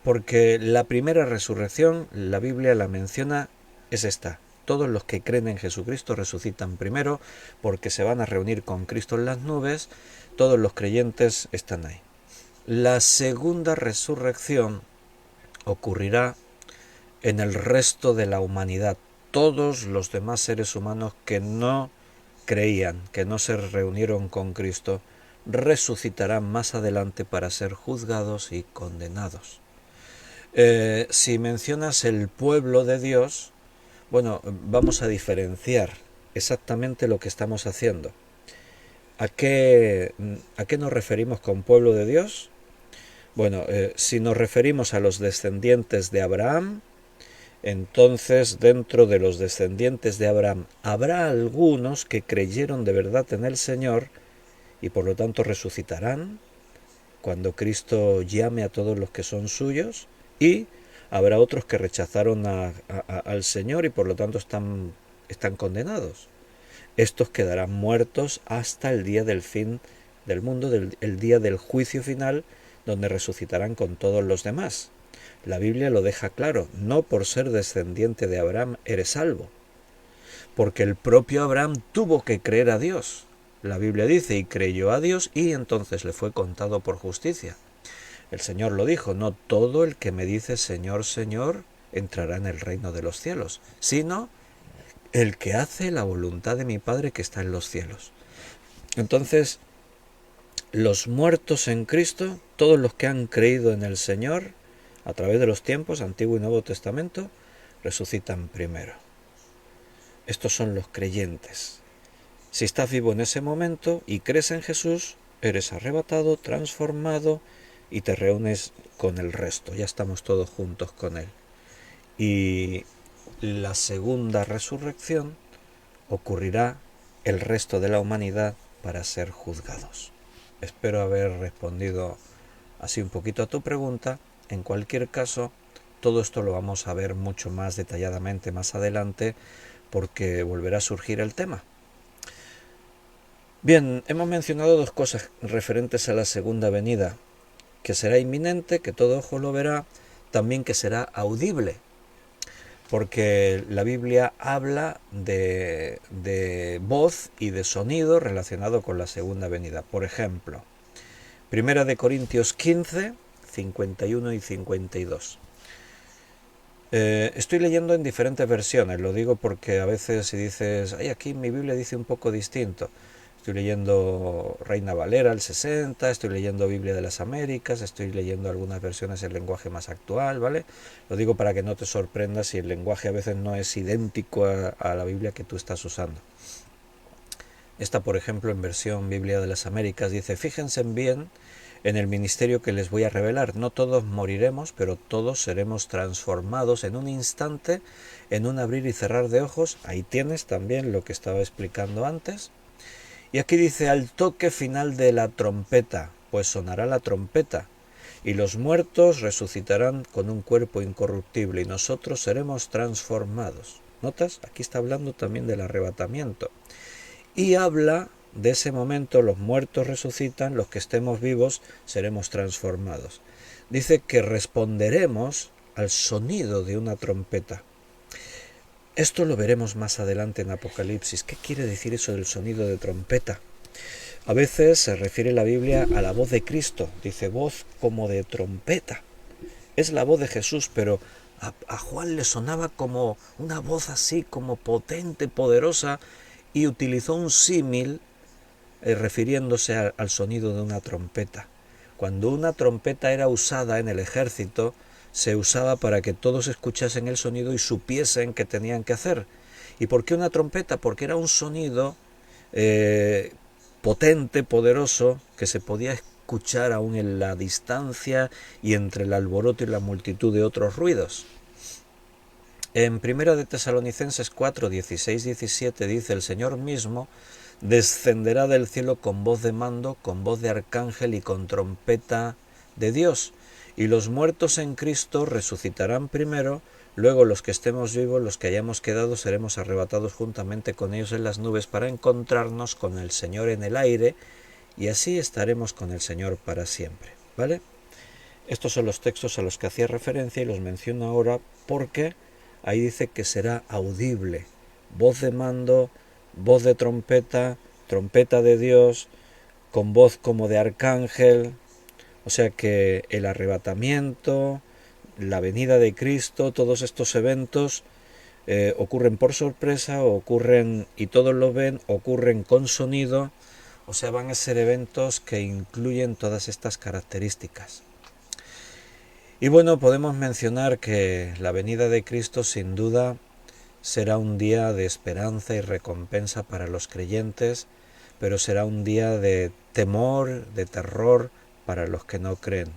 Porque la primera resurrección, la Biblia la menciona, es esta. Todos los que creen en Jesucristo resucitan primero, porque se van a reunir con Cristo en las nubes, todos los creyentes están ahí. La segunda resurrección ocurrirá en el resto de la humanidad. Todos los demás seres humanos que no creían, que no se reunieron con Cristo, resucitarán más adelante para ser juzgados y condenados. Si mencionas el pueblo de Dios, bueno, vamos a diferenciar exactamente lo que estamos haciendo. ¿A qué nos referimos con pueblo de Dios? Bueno, si nos referimos a los descendientes de Abraham, entonces dentro de los descendientes de Abraham habrá algunos que creyeron de verdad en el Señor y por lo tanto resucitarán cuando Cristo llame a todos los que son suyos, y Habrá otros que rechazaron al Señor y por lo tanto están condenados. Estos quedarán muertos hasta el día del fin del mundo, el día del juicio final, donde resucitarán con todos los demás. La Biblia lo deja claro, no por ser descendiente de Abraham eres salvo, porque el propio Abraham tuvo que creer a Dios. La Biblia dice, y creyó a Dios, y entonces le fue contado por justicia. El Señor lo dijo, no todo el que me dice Señor, Señor, entrará en el reino de los cielos, sino el que hace la voluntad de mi Padre que está en los cielos. Entonces, los muertos en Cristo, todos los que han creído en el Señor, a través de los tiempos, Antiguo y Nuevo Testamento, resucitan primero. Estos son los creyentes. Si estás vivo en ese momento y crees en Jesús, eres arrebatado, transformado y te reúnes con el resto. Ya estamos todos juntos con Él. Y la segunda resurrección ocurrirá el resto de la humanidad para ser juzgados. Espero haber respondido así un poquito a tu pregunta. En cualquier caso, todo esto lo vamos a ver mucho más detalladamente más adelante porque volverá a surgir el tema. Bien, hemos mencionado dos cosas referentes a la segunda venida, que será inminente, que todo ojo lo verá, también que será audible, porque la Biblia habla de voz y de sonido relacionado con la segunda venida. Por ejemplo, 1 Corintios 15, 51 y 52. Estoy leyendo en diferentes versiones, lo digo porque a veces si dices, ay, aquí mi Biblia dice un poco distinto. Estoy leyendo Reina Valera, el 60, estoy leyendo Biblia de las Américas, estoy leyendo algunas versiones en lenguaje más actual, ¿vale? Lo digo para que no te sorprendas si el lenguaje a veces no es idéntico a la Biblia que tú estás usando. Esta, por ejemplo, en versión Biblia de las Américas dice, fíjense bien en el ministerio que les voy a revelar. No todos moriremos, pero todos seremos transformados en un instante, en un abrir y cerrar de ojos. Ahí tienes también lo que estaba explicando antes. Y aquí dice, al toque final de la trompeta, pues sonará la trompeta, y los muertos resucitarán con un cuerpo incorruptible, y nosotros seremos transformados. ¿Notas? Aquí está hablando también del arrebatamiento. Y habla de ese momento, los muertos resucitan, los que estemos vivos seremos transformados. Dice que responderemos al sonido de una trompeta. Esto lo veremos más adelante en Apocalipsis. ¿Qué quiere decir eso del sonido de trompeta? A veces se refiere la Biblia a la voz de Cristo. Dice voz como de trompeta. Es la voz de Jesús, pero a Juan le sonaba como una voz así, como potente, poderosa, y utilizó un símil refiriéndose al sonido de una trompeta. Cuando una trompeta era usada en el ejército, se usaba para que todos escuchasen el sonido y supiesen qué tenían que hacer. ¿Y por qué una trompeta? Porque era un sonido potente, poderoso, que se podía escuchar aún en la distancia y entre el alboroto y la multitud de otros ruidos. En 1 de Tesalonicenses 4, 16, 17 dice, el Señor mismo descenderá del cielo con voz de mando, con voz de arcángel y con trompeta de Dios. Y los muertos en Cristo resucitarán primero, luego los que estemos vivos, los que hayamos quedado, seremos arrebatados juntamente con ellos en las nubes para encontrarnos con el Señor en el aire, y así estaremos con el Señor para siempre. ¿Vale? Estos son los textos a los que hacía referencia y los menciono ahora porque ahí dice que será audible, voz de mando, voz de trompeta, trompeta de Dios, con voz como de arcángel. O sea que el arrebatamiento, la venida de Cristo, todos estos eventos ocurren por sorpresa, ocurren y todos lo ven, ocurren con sonido, o sea, van a ser eventos que incluyen todas estas características. Y bueno, podemos mencionar que la venida de Cristo sin duda será un día de esperanza y recompensa para los creyentes, pero será un día de temor, de terror para los que no creen.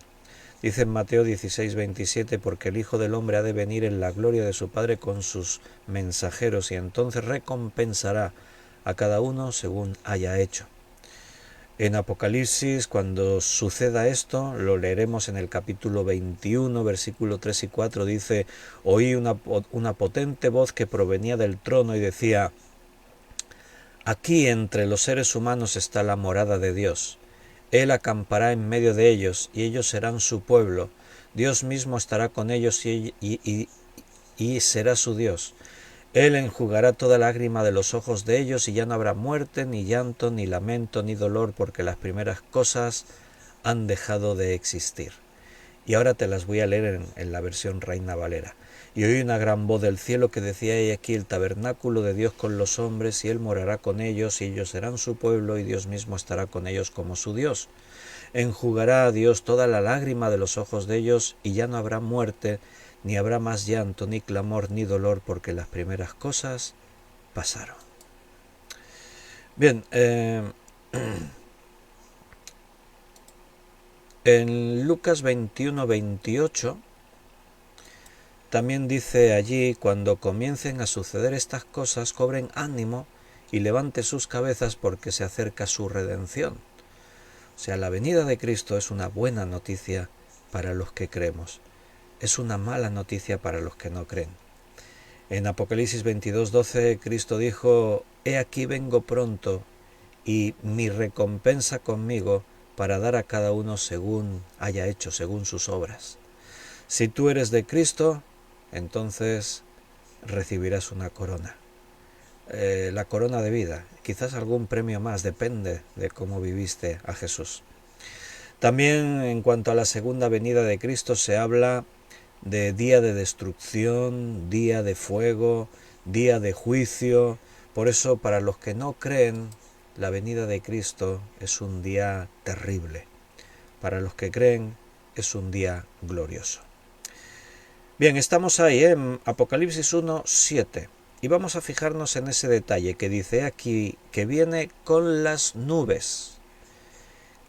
Dice en Mateo 16, 27, porque el Hijo del Hombre ha de venir en la gloria de su Padre con sus mensajeros y entonces recompensará a cada uno según haya hecho. En Apocalipsis, cuando suceda esto, lo leeremos en el capítulo 21, versículo 3 y 4, dice: oí una potente voz que provenía del trono y decía: aquí entre los seres humanos está la morada de Dios. Él acampará en medio de ellos, y ellos serán su pueblo. Dios mismo estará con ellos y será su Dios. Él enjugará toda lágrima de los ojos de ellos, y ya no habrá muerte, ni llanto, ni lamento, ni dolor, porque las primeras cosas han dejado de existir. Y ahora te las voy a leer en la versión Reina Valera. Y oí una gran voz del cielo que decía: he aquí el tabernáculo de Dios con los hombres, y Él morará con ellos, y ellos serán su pueblo, y Dios mismo estará con ellos como su Dios. Enjugará a Dios toda la lágrima de los ojos de ellos, y ya no habrá muerte, ni habrá más llanto, ni clamor, ni dolor, porque las primeras cosas pasaron. Bien, en Lucas 21-28 también dice allí: cuando comiencen a suceder estas cosas, cobren ánimo y levante sus cabezas, porque se acerca su redención. O sea, la venida de Cristo es una buena noticia para los que creemos. Es una mala noticia para los que no creen. En Apocalipsis 22:12 Cristo dijo: he aquí vengo pronto, y mi recompensa conmigo, para dar a cada uno según haya hecho, según sus obras. Si tú eres de Cristo, entonces recibirás una corona. La corona de vida, quizás algún premio más, depende de cómo viviste a Jesús. También en cuanto a la segunda venida de Cristo se habla de día de destrucción, día de fuego, día de juicio. Por eso, para los que no creen, la venida de Cristo es un día terrible. Para los que creen, es un día glorioso. Bien, estamos ahí en Apocalipsis 1:7 y vamos a fijarnos en ese detalle que dice aquí que viene con las nubes.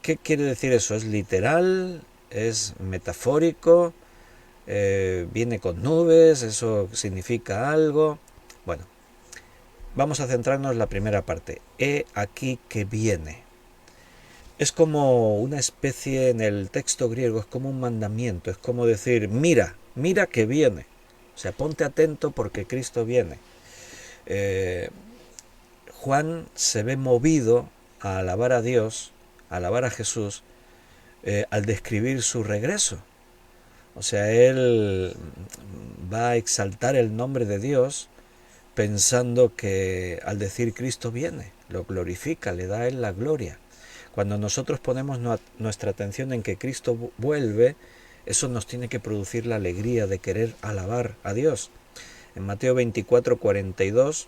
¿Qué quiere decir eso? ¿Es literal? ¿Es metafórico? ¿Viene con nubes? ¿Eso significa algo? Bueno, vamos a centrarnos en la primera parte. He aquí que viene. Es como una especie, en el texto griego, es como un mandamiento, es como decir: mira, mira que viene. O sea, ponte atento porque Cristo viene. Juan se ve movido a alabar a Dios, a alabar a Jesús, al describir su regreso. O sea, él va a exaltar el nombre de Dios pensando que al decir Cristo viene, lo glorifica, le da a él la gloria. Cuando nosotros ponemos nuestra atención en que Cristo vuelve, eso nos tiene que producir la alegría de querer alabar a Dios. En Mateo 24:42,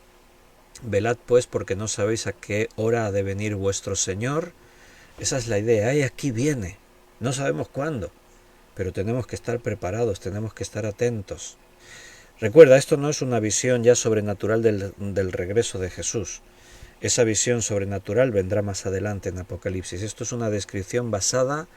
velad pues, porque no sabéis a qué hora ha de venir vuestro Señor. Esa es la idea. Aquí viene. No sabemos cuándo, pero tenemos que estar preparados, tenemos que estar atentos. Recuerda, esto no es una visión ya sobrenatural del regreso de Jesús. Esa visión sobrenatural vendrá más adelante en Apocalipsis. Esto es una descripción basada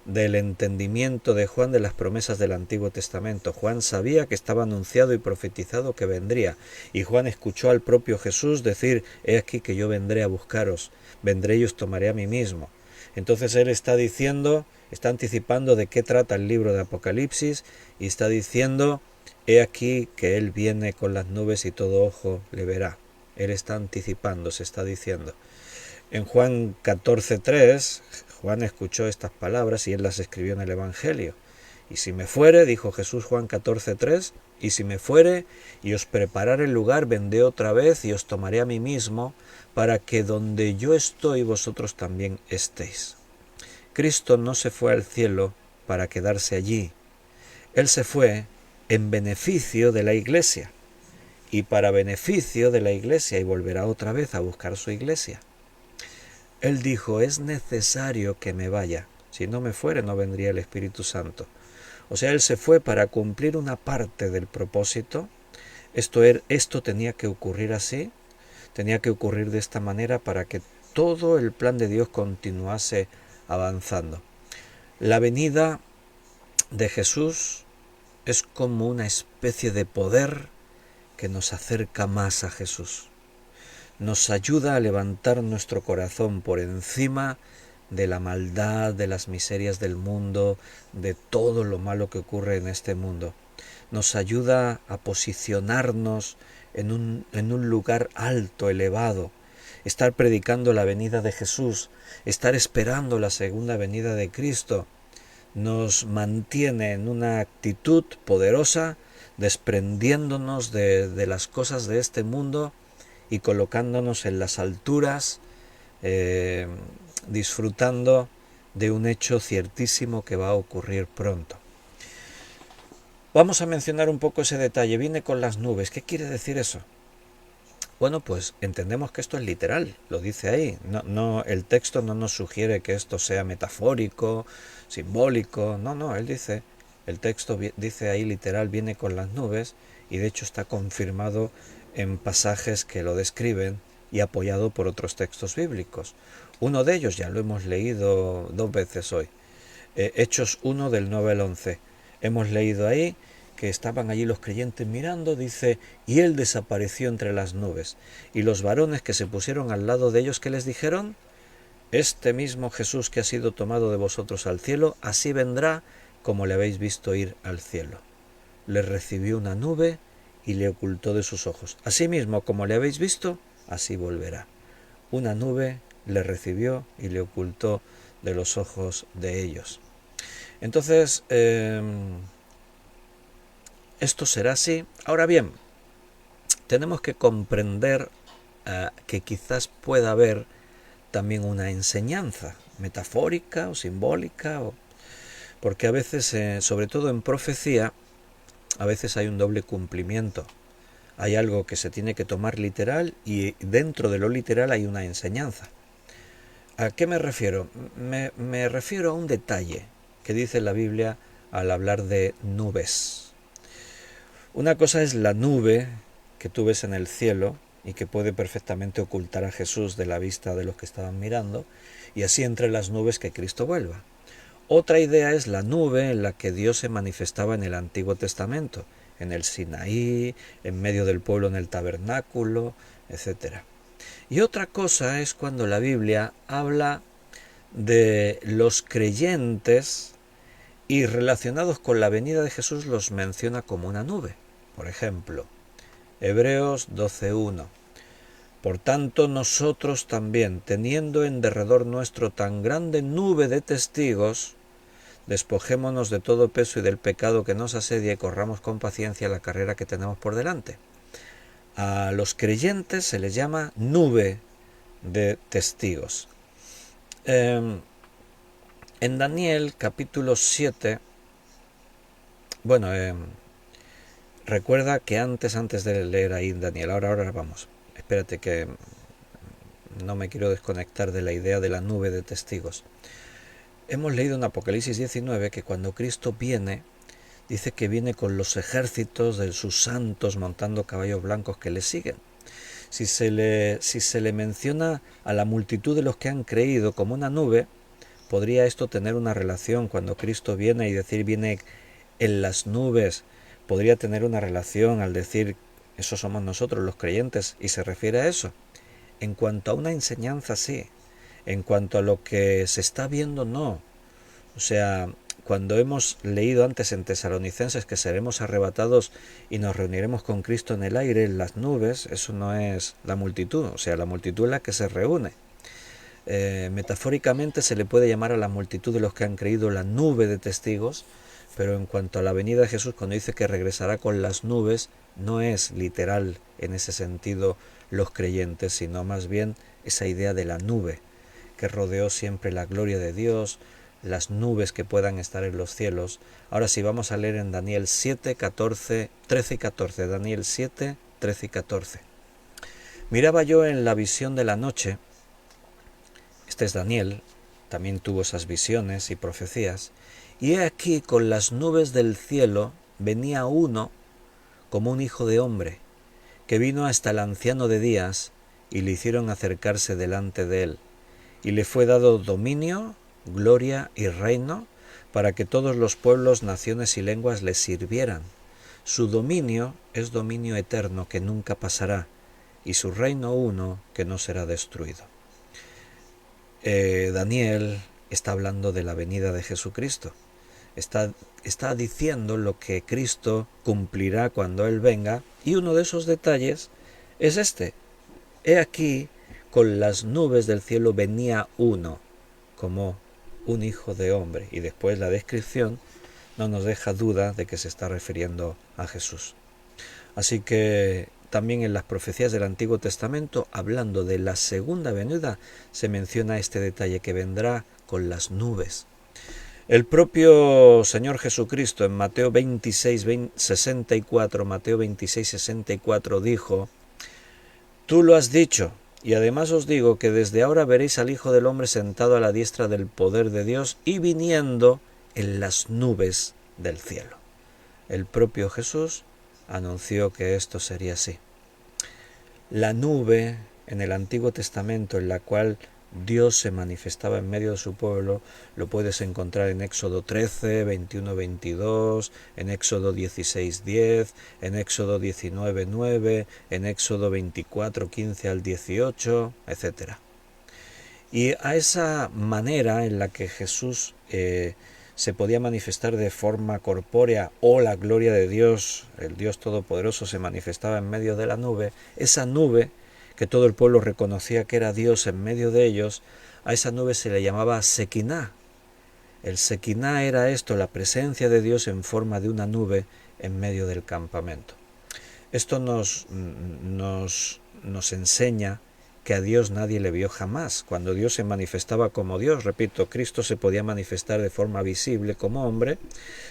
del entendimiento de Juan de las promesas del Antiguo Testamento. Juan sabía que estaba anunciado y profetizado que vendría, y Juan escuchó al propio Jesús decir: he aquí que yo vendré a buscaros, vendré y os tomaré a mí mismo. Entonces él está diciendo, está anticipando de qué trata el libro de Apocalipsis, y está diciendo: he aquí que él viene con las nubes y todo ojo le verá. Él está anticipando, se está diciendo. En Juan 14:3, Juan escuchó estas palabras y él las escribió en el Evangelio. Y si me fuere, dijo Jesús, Juan 14:3, y si me fuere y os preparare el lugar, vendré otra vez y os tomaré a mí mismo, para que donde yo estoy vosotros también estéis. Cristo no se fue al cielo para quedarse allí. Él se fue en beneficio de la Iglesia, y para beneficio de la Iglesia, y volverá otra vez a buscar su Iglesia. Él dijo: es necesario que me vaya, si no me fuere no vendría el Espíritu Santo. O sea, él se fue para cumplir una parte del propósito. Esto tenía que ocurrir así, tenía que ocurrir de esta manera para que todo el plan de Dios continuase avanzando. La venida de Jesús es como una especie de poder que nos acerca más a Jesús. Nos ayuda a levantar nuestro corazón por encima de la maldad, de las miserias del mundo, de todo lo malo que ocurre en este mundo. Nos ayuda a posicionarnos en un lugar alto, elevado, estar predicando la venida de Jesús, estar esperando la segunda venida de Cristo, nos mantiene en una actitud poderosa, desprendiéndonos de las cosas de este mundo y colocándonos en las alturas, disfrutando de un hecho ciertísimo que va a ocurrir pronto. Vamos a mencionar un poco ese detalle. Viene con las nubes. ¿Qué quiere decir eso? Bueno, pues entendemos que esto es literal, lo dice ahí. El texto no nos sugiere que esto sea metafórico, simbólico. No, el texto dice ahí literal, viene con las nubes, y de hecho está confirmado en pasajes que lo describen y apoyado por otros textos bíblicos. Uno de ellos ya lo hemos leído 2 veces hoy. Hechos 1 del 9 al 11. Hemos leído ahí que estaban allí los creyentes mirando, dice, y él desapareció entre las nubes. Y los varones que se pusieron al lado de ellos, ¿qué les dijeron? Este mismo Jesús que ha sido tomado de vosotros al cielo, así vendrá como le habéis visto ir al cielo. Le recibió una nube y le ocultó de sus ojos. Asimismo, como le habéis visto, así volverá. Una nube le recibió y le ocultó de los ojos de ellos. Entonces, esto será así. Ahora bien, tenemos que comprender que quizás pueda haber también una enseñanza metafórica o simbólica, porque a veces, sobre todo en profecía, a veces hay un doble cumplimiento. Hay algo que se tiene que tomar literal y dentro de lo literal hay una enseñanza. ¿A qué me refiero? Me refiero a un detalle que dice la Biblia al hablar de nubes. Una cosa es la nube que tú ves en el cielo y que puede perfectamente ocultar a Jesús de la vista de los que estaban mirando, y así entre las nubes que Cristo vuelva. Otra idea es la nube en la que Dios se manifestaba en el Antiguo Testamento, en el Sinaí, en medio del pueblo en el tabernáculo, etc. Y otra cosa es cuando la Biblia habla de los creyentes y relacionados con la venida de Jesús los menciona como una nube. Por ejemplo, Hebreos 12:1. Por tanto, nosotros también, teniendo en derredor nuestro tan grande nube de testigos, despojémonos de todo peso y del pecado que nos asedia y corramos con paciencia la carrera que tenemos por delante. A los creyentes se les llama nube de testigos. En Daniel capítulo 7, recuerda que antes de leer ahí Daniel, ahora vamos, espérate que no me quiero desconectar de la idea de la nube de testigos. Hemos leído en Apocalipsis 19 que cuando Cristo viene, dice que viene con los ejércitos de sus santos montando caballos blancos que le siguen. Si se le menciona a la multitud de los que han creído como una nube, podría esto tener una relación cuando Cristo viene y decir viene en las nubes. Podría tener una relación al decir eso somos nosotros los creyentes, y se refiere a eso. En cuanto a una enseñanza, sí. En cuanto a lo que se está viendo, no. O sea, cuando hemos leído antes en Tesalonicenses que seremos arrebatados y nos reuniremos con Cristo en el aire, en las nubes, eso no es la multitud. O sea, la multitud es la que se reúne. Metafóricamente se le puede llamar a la multitud de los que han creído la nube de testigos, pero en cuanto a la venida de Jesús, cuando dice que regresará con las nubes, no es literal en ese sentido los creyentes, sino más bien esa idea de la nube que rodeó siempre la gloria de Dios, las nubes que puedan estar en los cielos. Ahora sí, vamos a leer en Daniel 7, 14, 13 y 14. Daniel 7, 13 y 14. Miraba yo en la visión de la noche, este es Daniel, también tuvo esas visiones y profecías, y he aquí con las nubes del cielo venía uno como un hijo de hombre, que vino hasta el anciano de días, y le hicieron acercarse delante de él, y le fue dado dominio, gloria y reino, para que todos los pueblos, naciones y lenguas le sirvieran. Su dominio es dominio eterno que nunca pasará, y su reino uno que no será destruido. Daniel está hablando de la venida de Jesucristo. Está diciendo lo que Cristo cumplirá cuando Él venga, y uno de esos detalles es este. He aquí, con las nubes del cielo venía uno, como un hijo de hombre. Y después la descripción no nos deja duda de que se está refiriendo a Jesús. Así que también en las profecías del Antiguo Testamento, hablando de la segunda venida, se menciona este detalle, que vendrá con las nubes. El propio Señor Jesucristo en Mateo 26:64 dijo: Tú lo has dicho, y además os digo que desde ahora veréis al Hijo del Hombre sentado a la diestra del poder de Dios y viniendo en las nubes del cielo. El propio Jesús anunció que esto sería así. La nube en el Antiguo Testamento, en la cual Dios se manifestaba en medio de su pueblo, lo puedes encontrar en Éxodo 13, 21-22, en Éxodo 16-10, en Éxodo 19-9, en Éxodo 24, 15 al 18, etc. Y a esa manera en la que Jesús se podía manifestar de forma corpórea, o la gloria de Dios, el Dios Todopoderoso, se manifestaba en medio de la nube, esa nube que todo el pueblo reconocía que era Dios en medio de ellos, a esa nube se le llamaba Sequiná. El Sequiná era esto, la presencia de Dios en forma de una nube en medio del campamento. Esto nos enseña que a Dios nadie le vio jamás. Cuando Dios se manifestaba como Dios, repito, Cristo se podía manifestar de forma visible como hombre,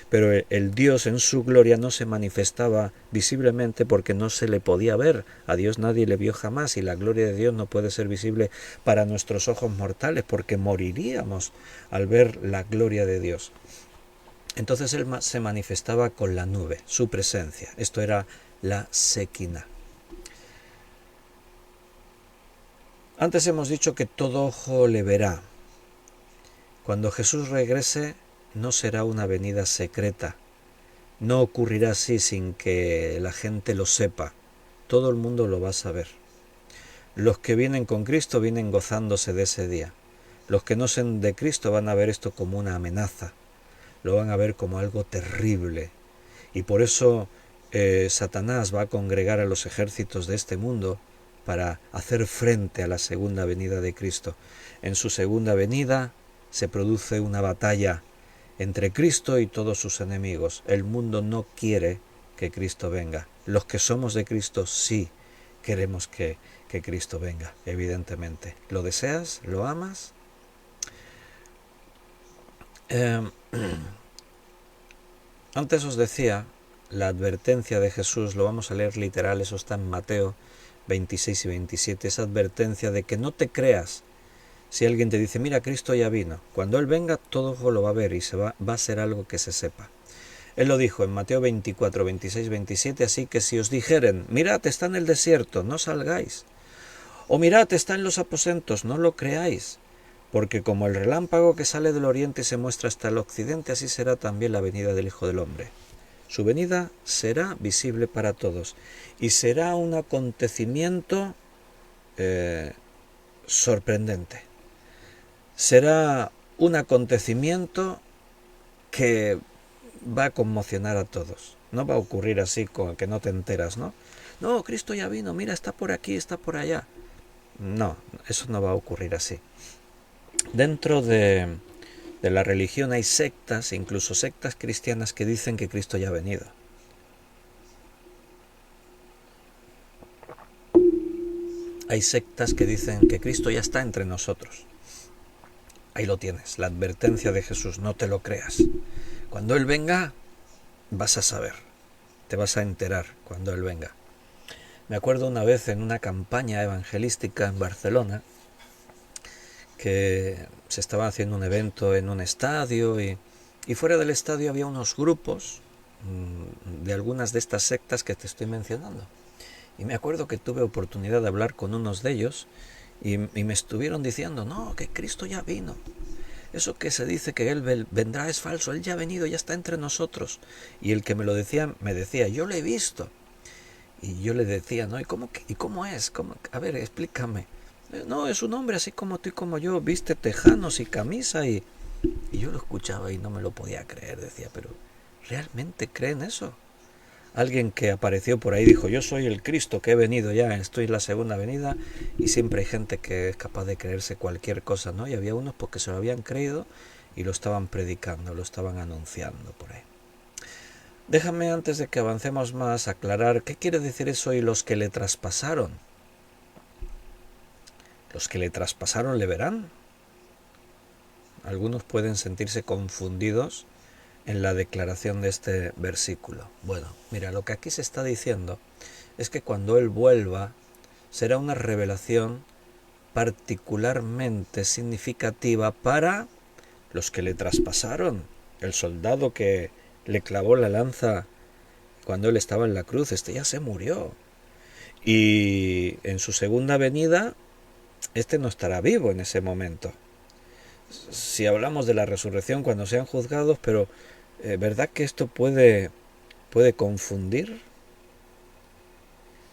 pero el Dios en su gloria no se manifestaba visiblemente porque no se le podía ver. A Dios nadie le vio jamás, y la gloria de Dios no puede ser visible para nuestros ojos mortales porque moriríamos al ver la gloria de Dios. Entonces Él se manifestaba con la nube, su presencia. Esto era la Sequiná. Antes hemos dicho que todo ojo le verá. Cuando Jesús regrese, no será una venida secreta. No ocurrirá así sin que la gente lo sepa. Todo el mundo lo va a saber. Los que vienen con Cristo vienen gozándose de ese día. Los que no son de Cristo van a ver esto como una amenaza. Lo van a ver como algo terrible. Y por eso Satanás va a congregar a los ejércitos de este mundo para hacer frente a la segunda venida de Cristo. En su segunda venida se produce una batalla entre Cristo y todos sus enemigos. El mundo no quiere que Cristo venga. Los que somos de Cristo sí queremos que Cristo venga, evidentemente. ¿Lo deseas? ¿Lo amas? Antes os decía, la advertencia de Jesús, lo vamos a leer literal, eso está en Mateo 26 y 27, esa advertencia de que no te creas si alguien te dice: mira, Cristo ya vino. Cuando Él venga, todo ojo lo va a ver y va a ser algo que se sepa. Él lo dijo en Mateo 24, 26, 27, así que si os dijeren: mirad, está en el desierto, no salgáis. O mirad, está en los aposentos, no lo creáis. Porque como el relámpago que sale del oriente y se muestra hasta el occidente, así será también la venida del Hijo del Hombre. Su venida será visible para todos y será un acontecimiento sorprendente. Será un acontecimiento que va a conmocionar a todos. No va a ocurrir así con que no te enteras, ¿no? No, Cristo ya vino, mira, está por aquí, está por allá. No, eso no va a ocurrir así. Dentro de la religión hay sectas, incluso sectas cristianas, que dicen que Cristo ya ha venido. Hay sectas que dicen que Cristo ya está entre nosotros. Ahí lo tienes, la advertencia de Jesús, no te lo creas. Cuando Él venga, vas a saber, te vas a enterar cuando Él venga. Me acuerdo una vez en una campaña evangelística en Barcelona, que se estaba haciendo un evento en un estadio y fuera del estadio había unos grupos de algunas de estas sectas que te estoy mencionando. Y me acuerdo que tuve oportunidad de hablar con unos de ellos y me estuvieron diciendo: no, que Cristo ya vino. Eso que se dice que Él vendrá es falso, Él ya ha venido, ya está entre nosotros. Y el que me lo decía, me decía: yo lo he visto. Y yo le decía: no, ¿y cómo es? A ver, explícame. No, es un hombre así como tú y como yo, viste tejanos y camisa y yo lo escuchaba y no me lo podía creer, decía, pero ¿realmente creen eso? Alguien que apareció por ahí dijo, yo soy el Cristo que he venido ya, estoy en la segunda venida, y siempre hay gente que es capaz de creerse cualquier cosa, ¿no? Y había unos porque se lo habían creído y lo estaban predicando, lo estaban anunciando por ahí. Déjame, antes de que avancemos más, aclarar qué quiere decir eso y los que le traspasaron. Los que le traspasaron le verán. Algunos pueden sentirse confundidos en la declaración de este versículo. Bueno, mira, lo que aquí se está diciendo es que cuando Él vuelva será una revelación particularmente significativa para los que le traspasaron. El soldado que le clavó la lanza cuando Él estaba en la cruz, este ya se murió. Y en su segunda venida, este no estará vivo en ese momento. Si hablamos de la resurrección cuando sean juzgados, pero ¿verdad que esto puede confundir?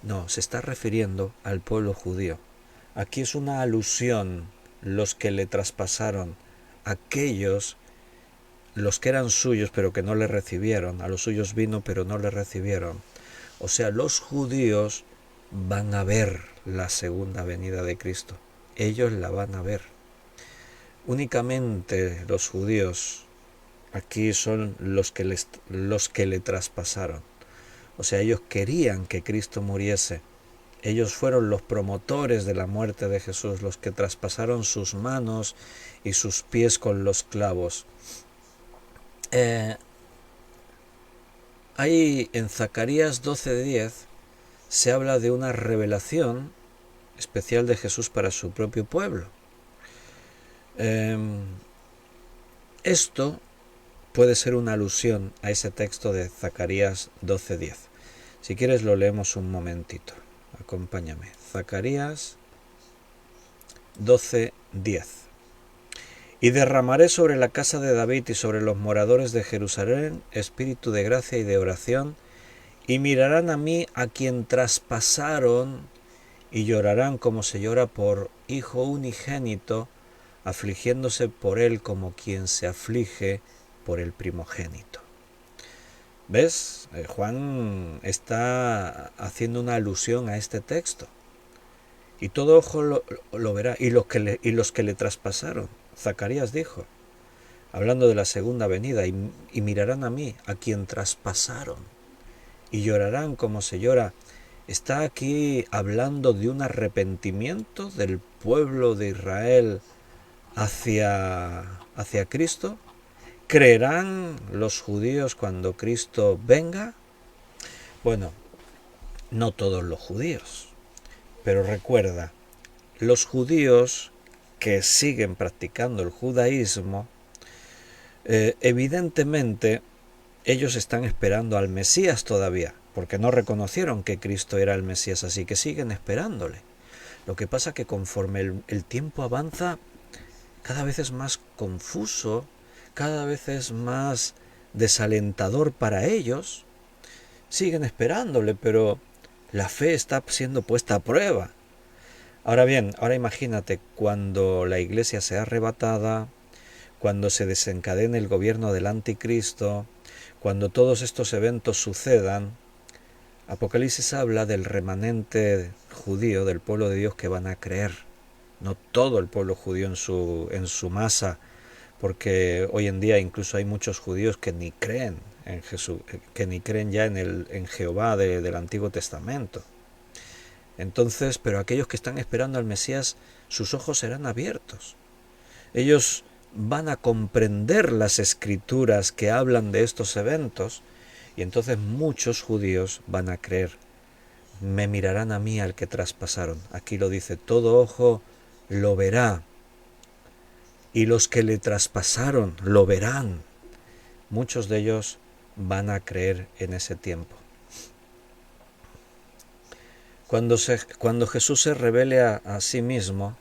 No, se está refiriendo al pueblo judío. Aquí es una alusión, los que le traspasaron, aquellos, los que eran suyos pero que no le recibieron, a los suyos vino pero no le recibieron. O sea, los judíos van a ver la segunda venida de Cristo. Ellos la van a ver. Únicamente los judíos aquí son los que le traspasaron. O sea, ellos querían que Cristo muriese. Ellos fueron los promotores de la muerte de Jesús, los que traspasaron sus manos y sus pies con los clavos. Ahí en Zacarías 12:10 se habla de una revelación especial de Jesús para su propio pueblo. Esto puede ser una alusión a ese texto de Zacarías 12:10. Si quieres lo leemos un momentito. Acompáñame. Zacarías 12:10. Y derramaré sobre la casa de David y sobre los moradores de Jerusalén espíritu de gracia y de oración, y mirarán a mí a quien traspasaron, y llorarán como se llora por hijo unigénito, afligiéndose por él como quien se aflige por el primogénito. ¿Ves? Juan está haciendo una alusión a este texto. Y todo ojo lo verá. Y los que le traspasaron. Zacarías dijo, hablando de la segunda venida, y mirarán a mí, a quien traspasaron, y llorarán como se llora. Está aquí hablando de un arrepentimiento del pueblo de Israel hacia Cristo. ¿Creerán los judíos cuando Cristo venga? Bueno, no todos los judíos. Pero recuerda, los judíos que siguen practicando el judaísmo, evidentemente ellos están esperando al Mesías todavía, porque no reconocieron que Cristo era el Mesías, así que siguen esperándole. Lo que pasa que conforme el tiempo avanza, cada vez es más confuso, cada vez es más desalentador para ellos. Siguen esperándole, pero la fe está siendo puesta a prueba. Ahora bien, ahora imagínate cuando la iglesia sea arrebatada, cuando se desencadene el gobierno del anticristo, cuando todos estos eventos sucedan. Apocalipsis habla del remanente judío, del pueblo de Dios que van a creer. No todo el pueblo judío en su masa, porque hoy en día incluso hay muchos judíos que ni creen en Jesús, que ni creen ya en Jehová del Antiguo Testamento. Entonces, pero aquellos que están esperando al Mesías, sus ojos serán abiertos. Ellos van a comprender las escrituras que hablan de estos eventos, y entonces muchos judíos van a creer. Me mirarán a mí al que traspasaron. Aquí lo dice, todo ojo lo verá, y los que le traspasaron lo verán. Muchos de ellos van a creer en ese tiempo. Cuando Jesús se revele a sí mismo,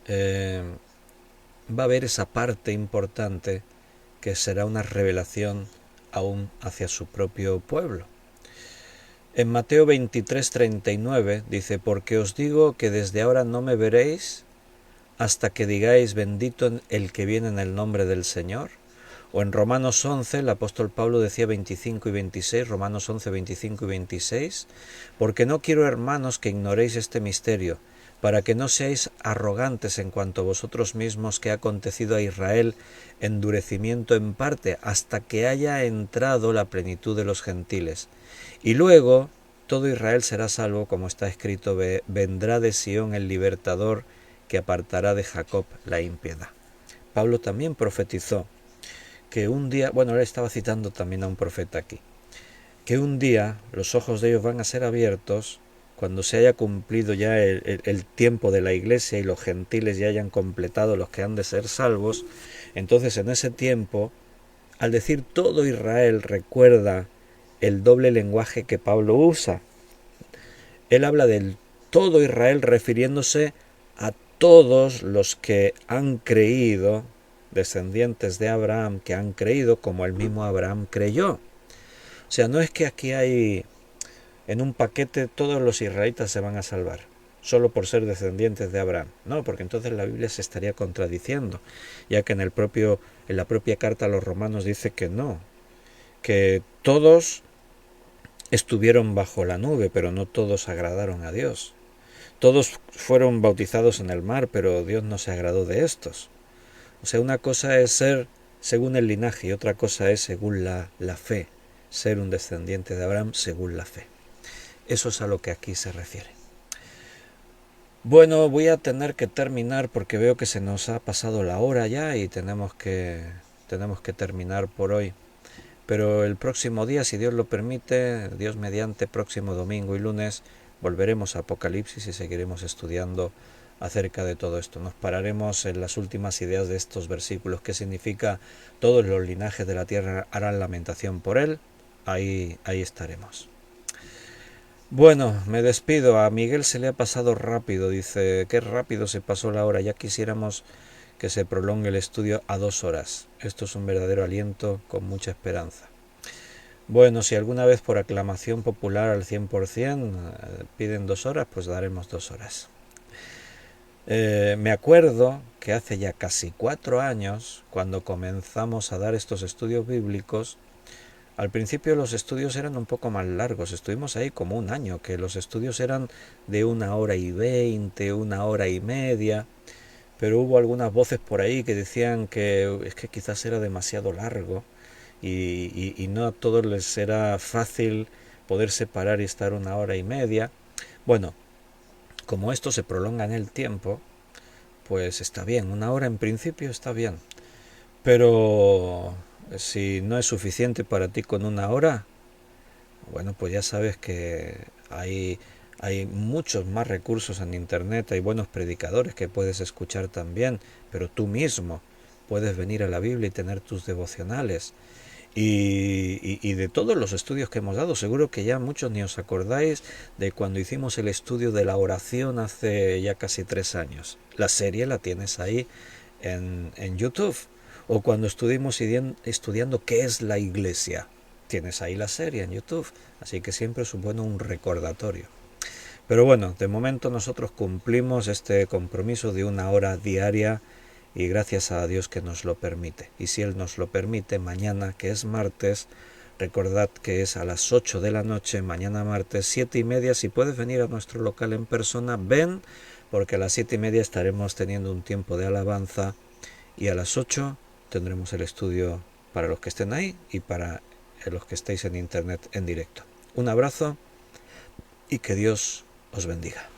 va a haber esa parte importante que será una revelación aún hacia su propio pueblo. En Mateo 23:39 dice, porque os digo que desde ahora no me veréis hasta que digáis bendito el que viene en el nombre del Señor. O en Romanos 11, el apóstol Pablo decía 25 y 26, Romanos 11, 25 y 26, porque no quiero, hermanos, que ignoréis este misterio, para que no seáis arrogantes en cuanto a vosotros mismos, que ha acontecido a Israel endurecimiento en parte, hasta que haya entrado la plenitud de los gentiles. Y luego todo Israel será salvo, como está escrito, vendrá de Sión el libertador, que apartará de Jacob la impiedad. Pablo también profetizó que un día, bueno, él estaba citando también a un profeta aquí, que un día los ojos de ellos van a ser abiertos cuando se haya cumplido ya el tiempo de la iglesia y los gentiles ya hayan completado los que han de ser salvos. Entonces en ese tiempo, al decir todo Israel, recuerda el doble lenguaje que Pablo usa. Él habla del todo Israel refiriéndose a todos los que han creído, descendientes de Abraham que han creído como el mismo Abraham creyó. O sea, no es que aquí hay en un paquete todos los israelitas se van a salvar solo por ser descendientes de Abraham. No, porque entonces la Biblia se estaría contradiciendo, ya que en la propia carta a los romanos dice que no, que todos estuvieron bajo la nube, pero no todos agradaron a Dios. Todos fueron bautizados en el mar, pero Dios no se agradó de estos. O sea, una cosa es ser según el linaje y otra cosa es según la fe, ser un descendiente de Abraham según la fe. Eso es a lo que aquí se refiere. Bueno, voy a tener que terminar porque veo que se nos ha pasado la hora ya y tenemos que terminar por hoy. Pero el próximo día, si Dios lo permite, Dios mediante, próximo domingo y lunes, volveremos a Apocalipsis y seguiremos estudiando acerca de todo esto. Nos pararemos en las últimas ideas de estos versículos, que significa todos los linajes de la tierra harán lamentación por él. Ahí estaremos. Bueno, me despido. A Miguel se le ha pasado rápido, dice, qué rápido se pasó la hora, ya quisiéramos que se prolongue el estudio a 2 horas. Esto es un verdadero aliento con mucha esperanza. Bueno, si alguna vez por aclamación popular al 100% piden 2 horas, pues daremos 2 horas. Me acuerdo que hace ya casi 4 años, cuando comenzamos a dar estos estudios bíblicos, al principio los estudios eran un poco más largos, estuvimos ahí como un año, que los estudios eran de 1 hora y 20, 1 hora y media, pero hubo algunas voces por ahí que decían que es que quizás era demasiado largo y no a todos les era fácil poder separar y estar 1 hora y media. Bueno, como esto se prolonga en el tiempo, pues está bien, 1 hora en principio está bien, pero si no es suficiente para ti con 1 hora, bueno, pues ya sabes que hay muchos más recursos en internet, hay buenos predicadores que puedes escuchar también, pero tú mismo puedes venir a la Biblia y tener tus devocionales. Y de todos los estudios que hemos dado, seguro que ya muchos ni os acordáis de cuando hicimos el estudio de la oración hace ya casi 3 años. La serie la tienes ahí en YouTube. O cuando estuvimos estudiando qué es la iglesia, tienes ahí la serie en YouTube. Así que siempre es bueno un recordatorio. Pero bueno, de momento nosotros cumplimos este compromiso de 1 hora diaria y gracias a Dios que nos lo permite. Y si Él nos lo permite, mañana, que es martes, recordad que es a las 8 de la noche, mañana martes, 7:30, si puedes venir a nuestro local en persona, ven, porque a las 7:30 estaremos teniendo un tiempo de alabanza y a las 8 tendremos el estudio para los que estén ahí y para los que estéis en internet en directo. Un abrazo y que Dios os bendiga.